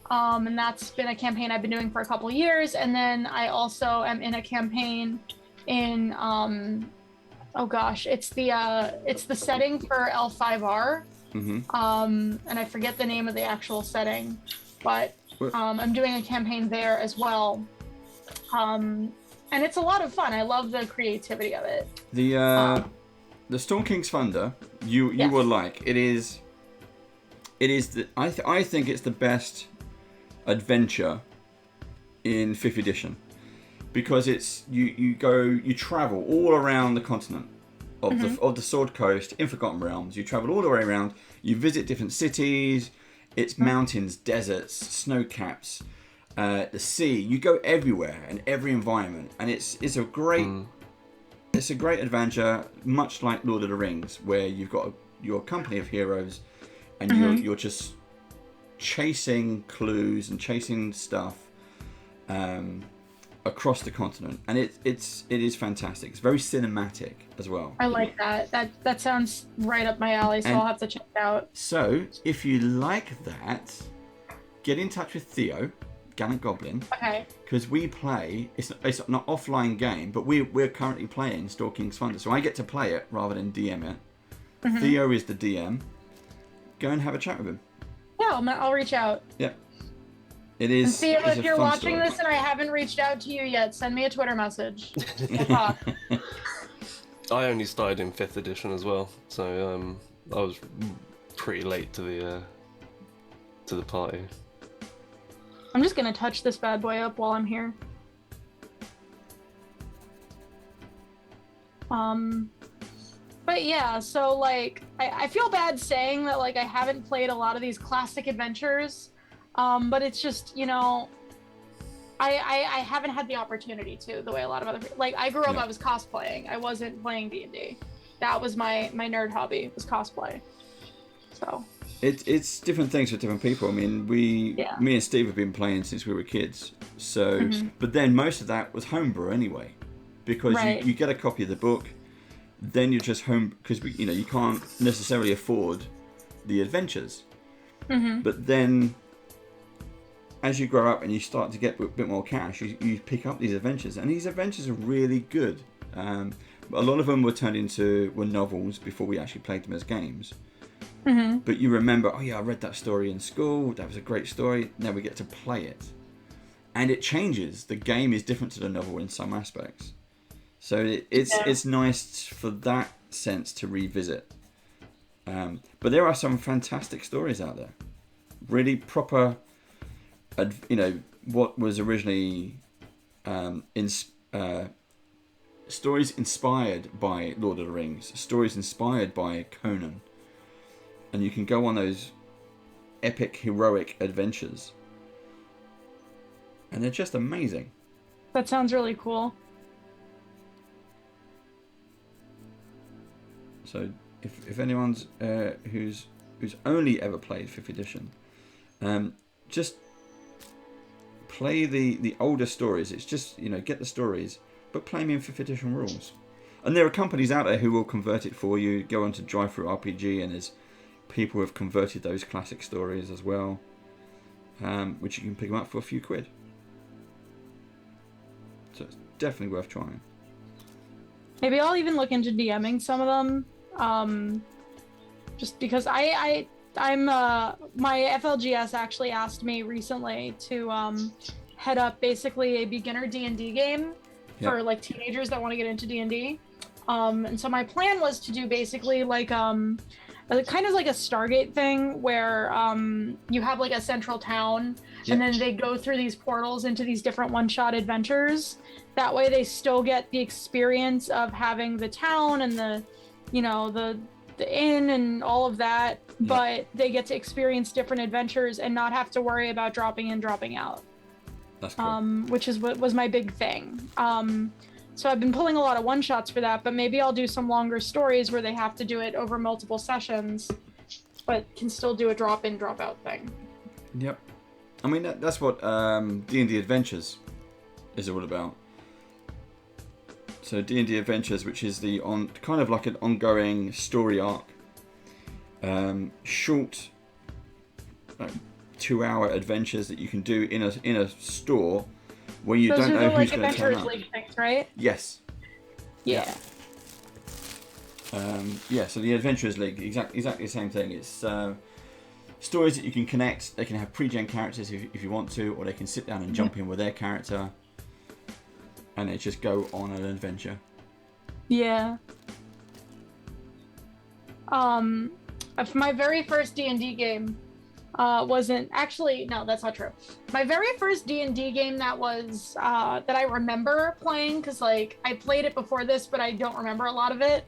and that's been a campaign I've been doing for a couple years. And then I also am in a campaign in, oh gosh, it's the setting for L5R. Mm-hmm. And I forget the name of the actual setting, but I'm doing a campaign there as well. And it's a lot of fun. I love the creativity of it. The Storm King's Thunder, you will like. It is I think it's the best adventure in 5th edition, because it's you travel all around the continent of the Sword Coast in Forgotten Realms. You travel all the way around. You visit different cities. It's mountains, deserts, snow caps, the sea. You go everywhere and every environment, and it's a great adventure, much like Lord of the Rings, where you've got your company of heroes, and you're just chasing clues and chasing stuff across the continent, and it is fantastic. It's very cinematic as well. I like that. That sounds right up my alley, so I'll have to check it out. So if you like that, get in touch with Theo, Gallant Goblin. Okay. Because we play, it's an offline game, but we're currently playing Storm King's Thunder, so I get to play it rather than DM it. Theo is the DM. Go and have a chat with him. Yeah, I'll reach out. Yep. It is. And Theo, if you're watching story. this and I haven't reached out to you yet, send me a Twitter message. We'll talk. I only started in 5th edition as well, so I was pretty late to the party. I'm just gonna touch this bad boy up while I'm here. But yeah, so like I feel bad saying that like I haven't played a lot of these classic adventures, but it's just, I haven't had the opportunity to, the way a lot of other people, like I grew up, I was cosplaying. I wasn't playing D&D. That was my nerd hobby, was cosplay. So it's different things for different people. I mean, me and Steve have been playing since we were kids. So, but then most of that was homebrew anyway, because you get a copy of the book, then you're just home, because you can't necessarily afford the adventures. But then as you grow up and you start to get a bit more cash, you pick up these adventures, and these adventures are really good. A lot of them were novels before we actually played them as games. Mm-hmm. But you remember, oh yeah, I read that story in school. That was a great story. Now we get to play it, and it changes. The game is different to the novel in some aspects, so it's nice for that sense to revisit. But there are some fantastic stories out there, really proper. What was originally stories inspired by Lord of the Rings, stories inspired by Conan. And you can go on those epic, heroic adventures. And they're just amazing. That sounds really cool. So if anyone's who's only ever played 5th edition, just play the older stories. It's just, get the stories, but play them in 5th edition rules. And there are companies out there who will convert it for you. Go on to DriveThruRPG, and there's people who have converted those classic stories as well, which you can pick them up for a few quid. So it's definitely worth trying. Maybe I'll even look into DMing some of them, just because I'm my FLGS actually asked me recently to head up basically a beginner D&D game for like teenagers that want to get into D&D, and so my plan was to do basically like kind of like a Stargate thing where you have like a central town, and then they go through these portals into these different one-shot adventures. That way they still get the experience of having the town and the inn and all of that, but they get to experience different adventures and not have to worry about dropping in, dropping out. That's cool. Which is what was my big thing. So I've been pulling a lot of one-shots for that, but maybe I'll do some longer stories where they have to do it over multiple sessions, but can still do a drop-in, drop-out thing. Yep. I mean, that's what D&D Adventures is all about. So D&D Adventures, which is kind of like an ongoing story arc. Short, 2-hour adventures that you can do in a store where you don't know who's going to turn up. Those are the Adventurers League things, right? Yes. Yeah. So the Adventurers League, exactly the same thing. It's stories that you can connect. They can have pre-gen characters if you want to, or they can sit down and jump in with their character, and they just go on an adventure. Yeah. My very first D&D game wasn't actually, no, that's not true. My very first D&D game that was that I remember playing, because like I played it before this, but I don't remember a lot of it,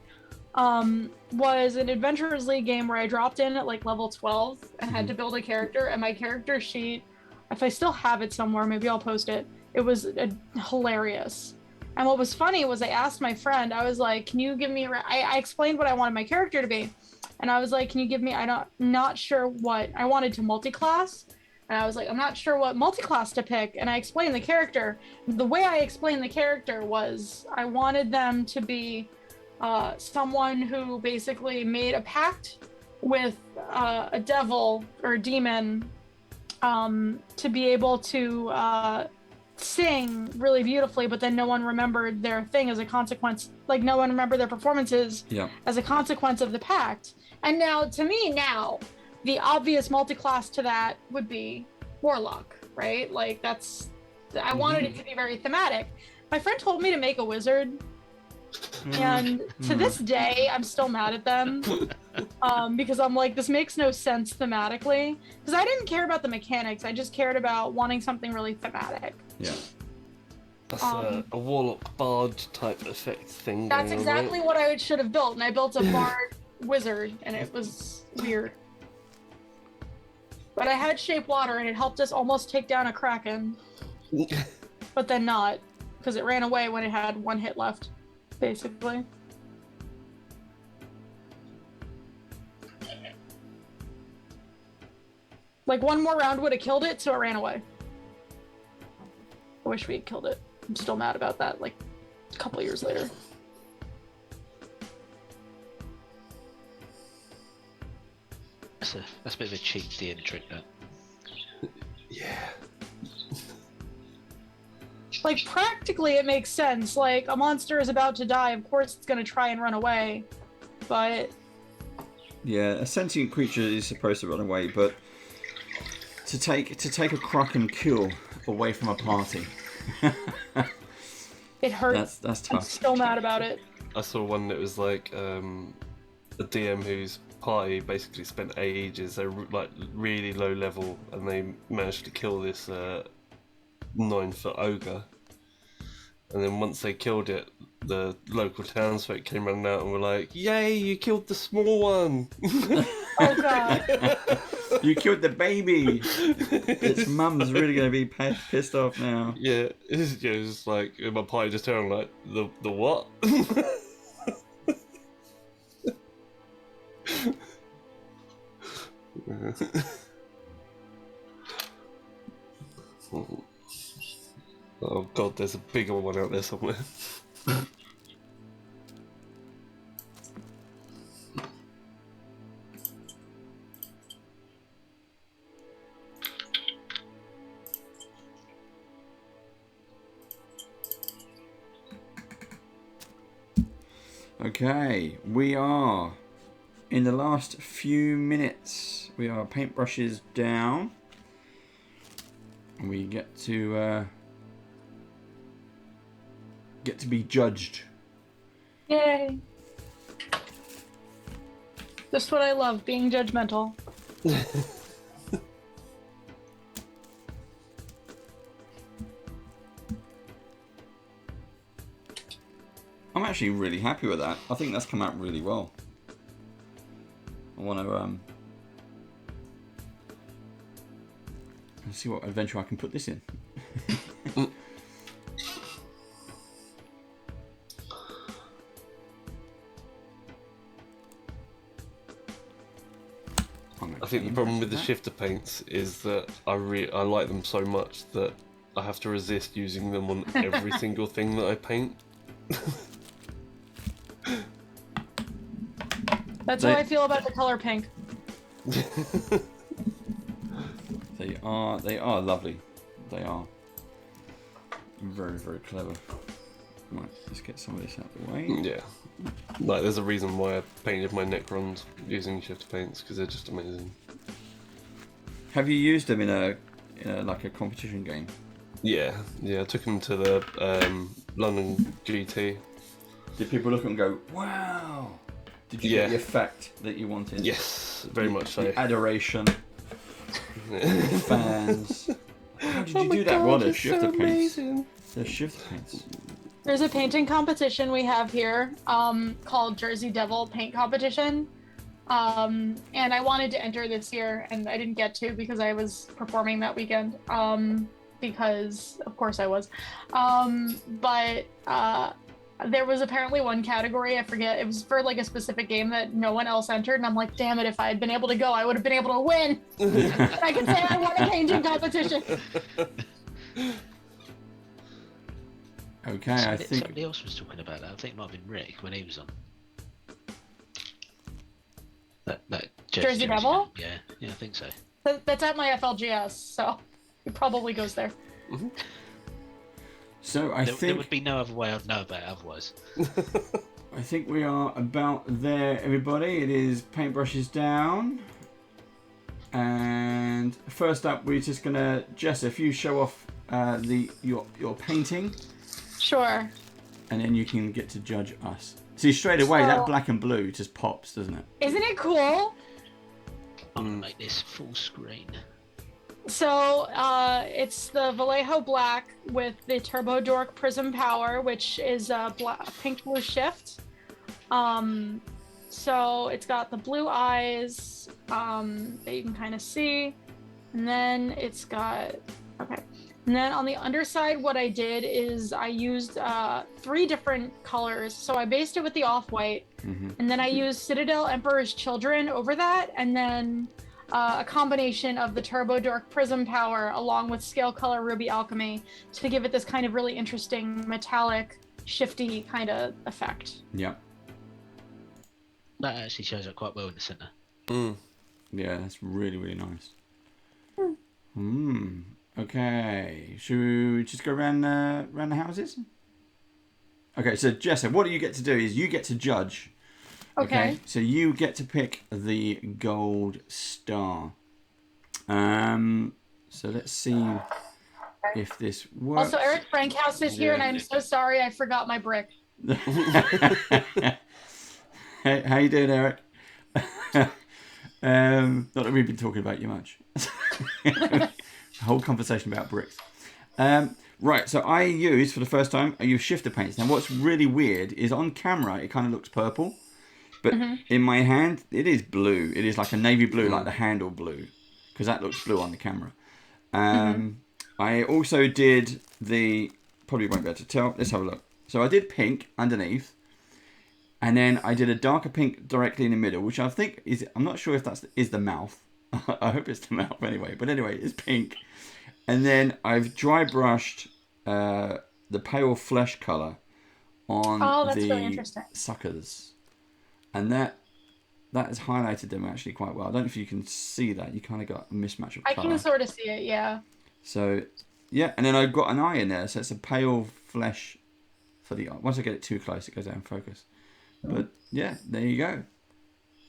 was an Adventurers League game where I dropped in at like level 12 and had to build a character, and my character sheet, if I still have it somewhere, maybe I'll post it. It was hilarious. And what was funny was I asked my friend, I was like, can you give me, I explained what I wanted my character to be. And I was like, can you give me, not sure what, I wanted to multi-class. And I was like, I'm not sure what multi-class to pick. And I explained the character. The way I explained the character was I wanted them to be someone who basically made a pact with a devil or a demon to be able to sing really beautifully, but then no one remembered their thing as a consequence. Like no one remembered their performances as a consequence of the pact. And now, to me, the obvious multi-class to that would be Warlock, right? Like I wanted it to be very thematic. My friend told me to make a wizard, and to this day, I'm still mad at them because I'm like, this makes no sense thematically. Because I didn't care about the mechanics, I just cared about wanting something really thematic. Yeah. That's a Warlock Bard type effect thing. That's exactly what I should have built, and I built a Bard wizard, and it was weird. But I had Shape Water, and it helped us almost take down a Kraken. But then not, because it ran away when it had 1 hit left, basically. Like, 1 more round would have killed it, so it ran away. I wish we had killed it. I'm still mad about that, like, a couple years later. That's a bit of a cheap DM trick, that. Yeah. like practically it makes sense. Like a monster is about to die, of course it's gonna try and run away. But yeah, a sentient creature is supposed to run away, but to take a Kraken kill away from a party. it hurts. That's tough. I'm still mad about it. I saw one that was like a DM whose party basically spent ages. They're like really low level, and they managed to kill this 9-foot ogre. And then once they killed it, the local townsfolk came running out and were like, "Yay! You killed the small one!" Oh god! You killed the baby. Its mum's really gonna be pissed off now. Yeah, it's just like my party just turned like the what? Oh god, there's a bigger one out there somewhere. Okay, we are in the last few minutes. We are paintbrushes down. And we get to be judged. Yay! Just what I love, being judgmental. I'm actually really happy with that. I think that's come out really well. I want to see what adventure I can put this in. I think the problem with the shifter paints is that I like them so much that I have to resist using them on every single thing that I paint. That's how I feel about the color pink. They are lovely. They are very, very clever. Right, let's get some of this out of the way. Yeah, like there's a reason why I painted my Necrons using shifter paints, because they're just amazing. Have you used them in a like a competition game? Yeah, I took them to the London GT. Did people look and go, "Wow"? Did you get the effect that you wanted? Yes, very much so. The adoration. Fans. How did you do that? What a shifter paints. The shifter paints. There's a painting competition we have here called Jersey Devil Paint Competition. And I wanted to enter this year, and I didn't get to because I was performing that weekend. Because, of course, I was. But there was apparently one category, I forget, it was for like a specific game that no one else entered, and I'm like, damn it, if I had been able to go, I would have been able to win. I can say I won a painting competition. Okay, I think somebody else was talking about that. I think it might have been Rick when he was on. That Jersey Devil? Yeah, I think so. That's at my FLGS, so it probably goes there. Mm-hmm. So I think there would be no other way I'd know about it otherwise. I think we are about there, everybody. It is paintbrushes down, and first up, we're just gonna Jess, if you show off your painting, sure, and then you can get to judge us. See, straight away that black and blue just pops, doesn't it? Isn't it cool? I'm gonna make this full screen. So it's the Vallejo Black with the Turbo Dork Prism Power, which is a pink blue shift. So it's got the blue eyes that you can kind of see, and then it's got And then on the underside, what I did is I used 3 different colors. So I based it with the off-white, and then I used Citadel Emperor's Children over that, and then a combination of the Turbo Dork Prism Power along with Scale Color Ruby Alchemy to give it this kind of really interesting metallic, shifty kind of effect. Yeah. That actually shows up quite well in the centre. Yeah, that's really, really nice. Okay, should we just go around the houses? Okay, so Jessa, what you get to do is you get to judge. Okay. So you get to pick the gold star. So let's see if this works. Also, Eric Frankhouse is here, and I'm so sorry I forgot my brick. Hey, how you doing, Eric? Not that we've been talking about you much. Whole conversation about bricks. Right, so I used for the first time, I used shifter paints. Now what's really weird is on camera it kind of looks purple, but in my hand it is blue. It is like a navy blue, like the handle blue, because that looks blue on the camera. I also did probably won't be able to tell. Let's have a look. So I did pink underneath, and then I did a darker pink directly in the middle, which I think is, I'm not sure if is the mouth. I hope it's the mouth anyway. But anyway, it's pink. And then I've dry brushed the pale flesh colour on really suckers. And that has highlighted them actually quite well. I don't know if you can see that. You kind of got a mismatch of colour. I can sort of see it, yeah. So, yeah. And then I've got an eye in there. So it's a pale flesh for the eye. Once I get it too close, it goes out of focus. But, yeah, there you go.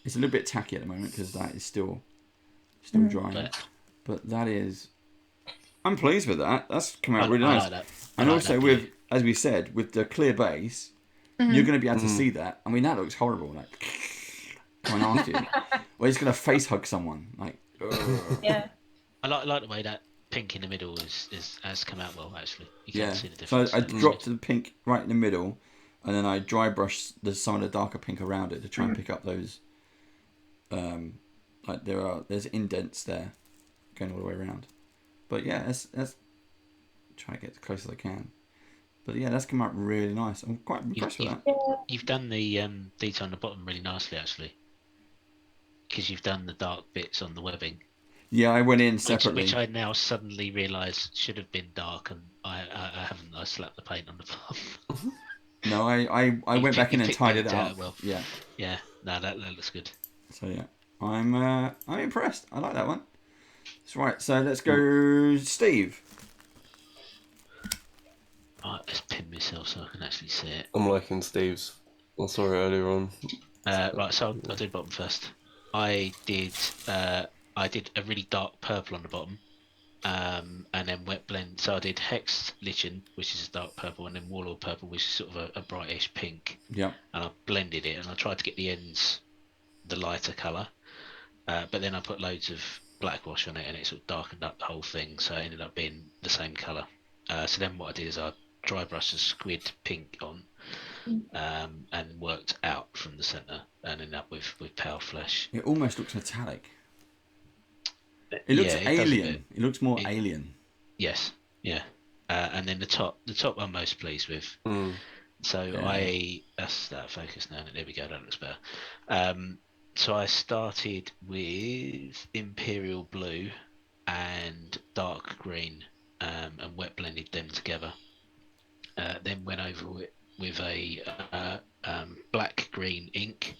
It's a little bit tacky at the moment because that is still drying. But that is... I'm pleased with that. That's come out really nice. And also with, as we said, with the clear base, you're going to be able to see that. I mean, that looks horrible. Like, coming after you. Well, he's going to face hug someone. Like, yeah. I like the way that pink in the middle has come out well, actually. You can see the So difference. I dropped the pink right in the middle, and then I dry brushed some of the darker pink around it to try and pick up those. Like there's indents there, going all the way around. But yeah, that's try to get as close as I can. But yeah, that's come out really nice. I'm quite impressed with that. You've done the detail on the bottom really nicely, actually, because you've done the dark bits on the webbing. Yeah, I went in separately. Which I now suddenly realise should have been dark, and I haven't. I slapped the paint on the bottom. No, I went back in and tied it up. Well. Yeah. Yeah. No, that looks good. So yeah, I'm impressed. I like that one. That's right. So let's go, Steve. Alright, let's pin myself so I can actually see it. I'm liking Steve's. I saw it earlier on. Right, so I'll do bottom first. I did a really dark purple on the bottom, and then wet blend. So I did Hex Lichen, which is a dark purple, and then Warlord purple, which is sort of a brightish pink. Yeah. And I blended it, and I tried to get the ends the lighter colour, but then I put loads of black wash on it, and it sort of darkened up the whole thing, so it ended up being the same colour. So then what I did is I dry brushed a squid pink on, and worked out from the centre, and ended up with pale flesh. It almost looks metallic. It looks alien. It looks more alien. Yes, yeah. And then the top I'm most pleased with. So that's that focus now. There we go. That looks better. So I started with Imperial Blue and Dark Green, and wet blended them together. Then went over it with a black green ink,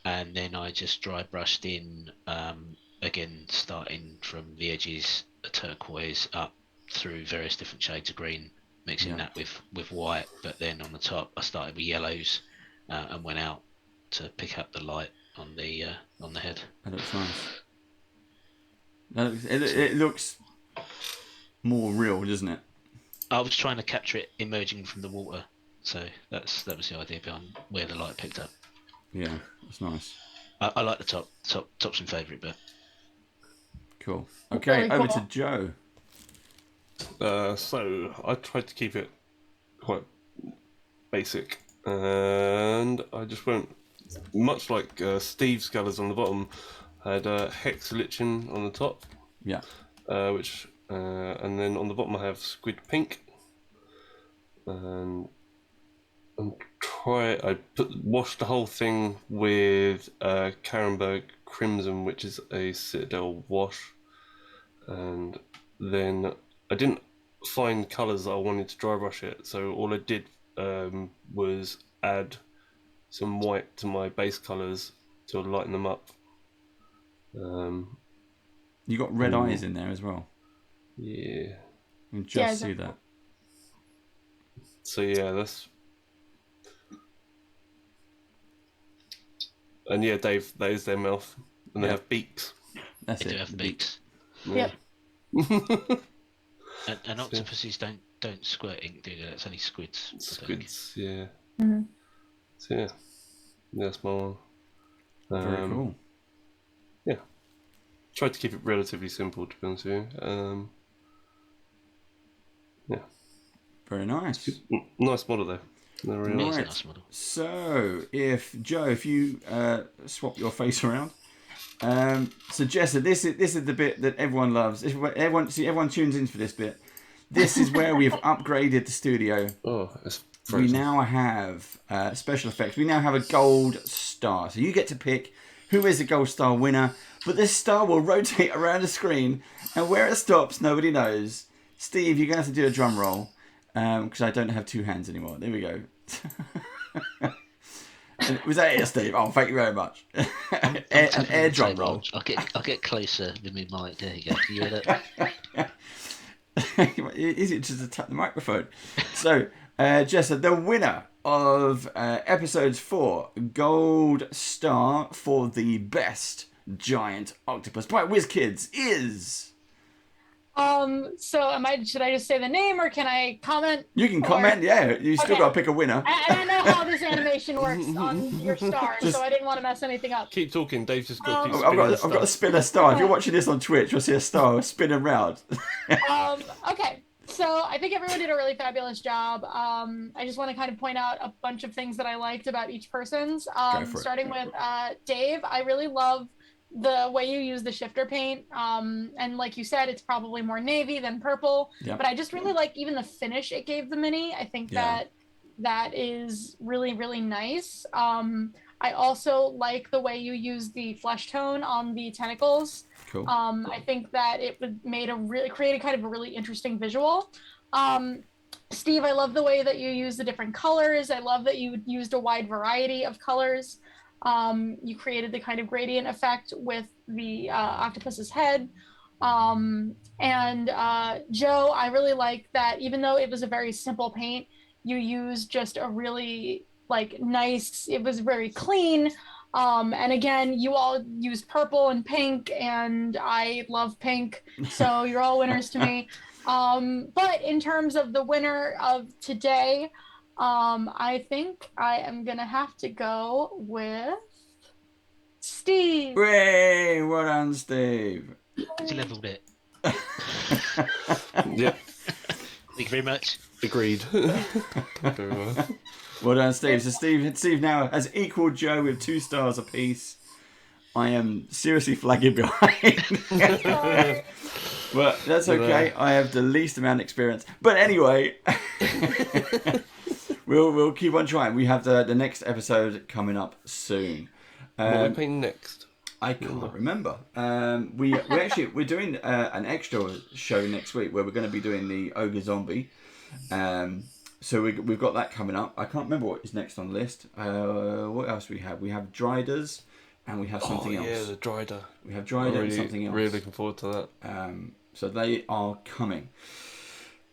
and then I just dry brushed in, again starting from the edges, a turquoise up through various different shades of green, mixing that with white. But then on the top I started with yellows, and went out to pick up the light on the head. That looks nice. It looks more real, doesn't it? I was trying to capture it emerging from the water, so that was the idea behind where the light picked up. Yeah, that's nice. I like the top. Top's my favourite bit. Cool. Okay, over to Joe. So I tried to keep it quite basic, and I just went much like Steve's colours on the bottom. I had Hex Lichen on the top. Yeah. Which and then on the bottom I have Squid Pink. And I washed the whole thing with Carenberg Crimson, which is a Citadel wash. And then I didn't find colours that I wanted to dry brush it, so all I did was add some white to my base colours to lighten them up. You got red eyes in there as well. Yeah. You can just see that. So yeah, that's. And yeah, Dave, that is their mouth, and they have beaks. That's They it. do have beaks. Yep. And octopuses don't squirt ink, do they? It's only squids. Squids, yeah. Mm-hmm. So yeah, that's my one. Very cool. Yeah, tried to keep it relatively simple, to be honest with you. Yeah. Very nice. Nice model though. Really nice. Nice model. So, if you swap your face around. So JESSA, this is the bit that everyone loves. Everyone tunes in for this bit. This is where we've upgraded the studio. Oh, it's frozen. We now have special effects. We now have a gold star. So you get to pick who is the gold star winner. But this star will rotate around the screen, and where it stops, nobody knows. Steve, you're going to have to do a drum roll because I don't have two hands anymore. There we go. Was that it, Steve? Oh, thank you very much. An air drum roll. I'll get closer with my mic. There you go. Can you hear that? Easy just to tap the microphone. So, JESSA, the winner of episodes 4, gold star for the best giant octopus by WizKids is. So should I just say the name or can I comment? You can comment, yeah. You still got to pick a winner. And I know how this animation works on your star, so I didn't want to mess anything up. Keep talking, Dave's just got to keep I've got to spin a star. If you're watching this on Twitch, you'll see a star spin around. Okay. So I think everyone did a really fabulous job. I just want to kind of point out a bunch of things that I liked about each person's. Starting with Dave, I really love the way you use the shifter paint. And like you said, it's probably more navy than purple. Yep. But I just really like even the finish it gave the mini. I think that is really, really nice. I also like the way you use the flesh tone on the tentacles. Cool. I think that it created kind of a really interesting visual. Steve, I love the way that you use the different colors. I love that you used a wide variety of colors. You created the kind of gradient effect with the octopus's head. And Joe, I really like that even though it was a very simple paint, you used just a really nice, it was very clean. And again, you all use purple and pink, and I love pink, so you're all winners to me. But in terms of the winner of today, I think I am gonna have to go with Steve. Hooray! Well done, Steve. It's a level bit. Yeah. Thank you very much. Agreed. Very well. Well done, Steve. So Steve now has equalled Joe with 2 stars apiece. I am seriously flagging behind. But that's okay. I have the least amount of experience. But anyway, we'll keep on trying. We have the next episode coming up soon. What are we playing next? I can't remember. We're doing an extra show next week where we're going to be doing the Ogre Zombie. So we've got that coming up. I can't remember what is next on the list. What else we have? We have Driders, and we have something else. Yeah, the Drider. We have Drider and something else. Really looking forward to that. So they are coming.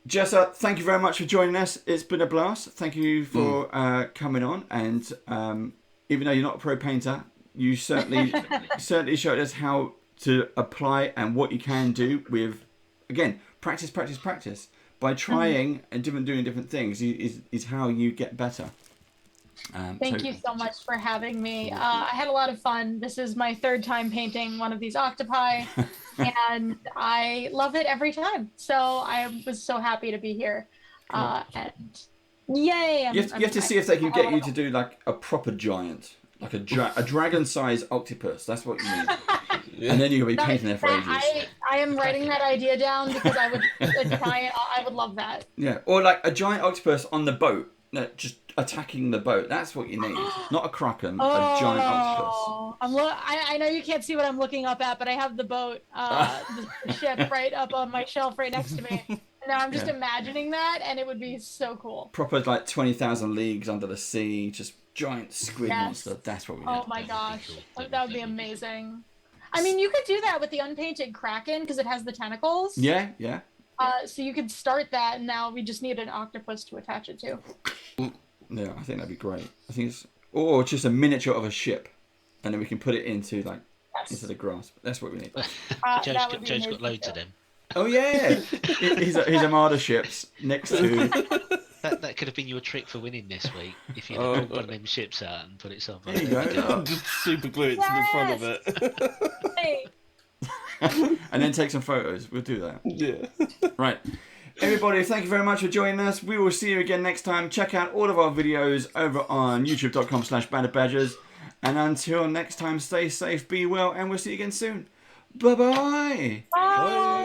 JESSA, thank you very much for joining us. It's been a blast. Thank you for coming on. And even though you're not a pro painter, you certainly showed us how to apply and what you can do with, again, practice. By trying and doing different things is how you get better. Thank you so much for having me. I had a lot of fun. This is my 3rd time painting one of these octopi, and I love it every time. So I was so happy to be here. Cool. And yay! You have to see if they can get you to do like a proper giant, like a dragon-sized octopus. That's what you need. Yeah. And then you'll be painting there for ages. I am writing that idea down because I would try it. I would love that. Yeah, or like a giant octopus on the boat, just attacking the boat. That's what you need. Not a kraken, a giant octopus. I know you can't see what I'm looking up at, but I have the boat, the ship right up on my shelf right next to me. And now I'm just imagining that, and it would be so cool. Proper 20,000 leagues under the sea, just giant squid monster. That's what we need. Oh my gosh, that would be amazing. I mean, you could do that with the unpainted Kraken because it has the tentacles. Yeah. So you could start that, and now we just need an octopus to attach it to. Yeah, I think that'd be great. I think it's or just a miniature of a ship, and then we can put it into into the grass. That's what we need. Joe's got loads of them. Oh yeah, his Armada ships next to. That could have been your trick for winning this week if you pulled one of them ships out and put it somewhere. There you go. Just super glue it to the front of it. Hey. And then take some photos. We'll do that. Yeah. Right. Everybody, thank you very much for joining us. We will see you again next time. Check out all of our videos over on youtube.com/bandofbadgers. And until next time, stay safe, be well, and we'll see you again soon. Bye-bye. Bye.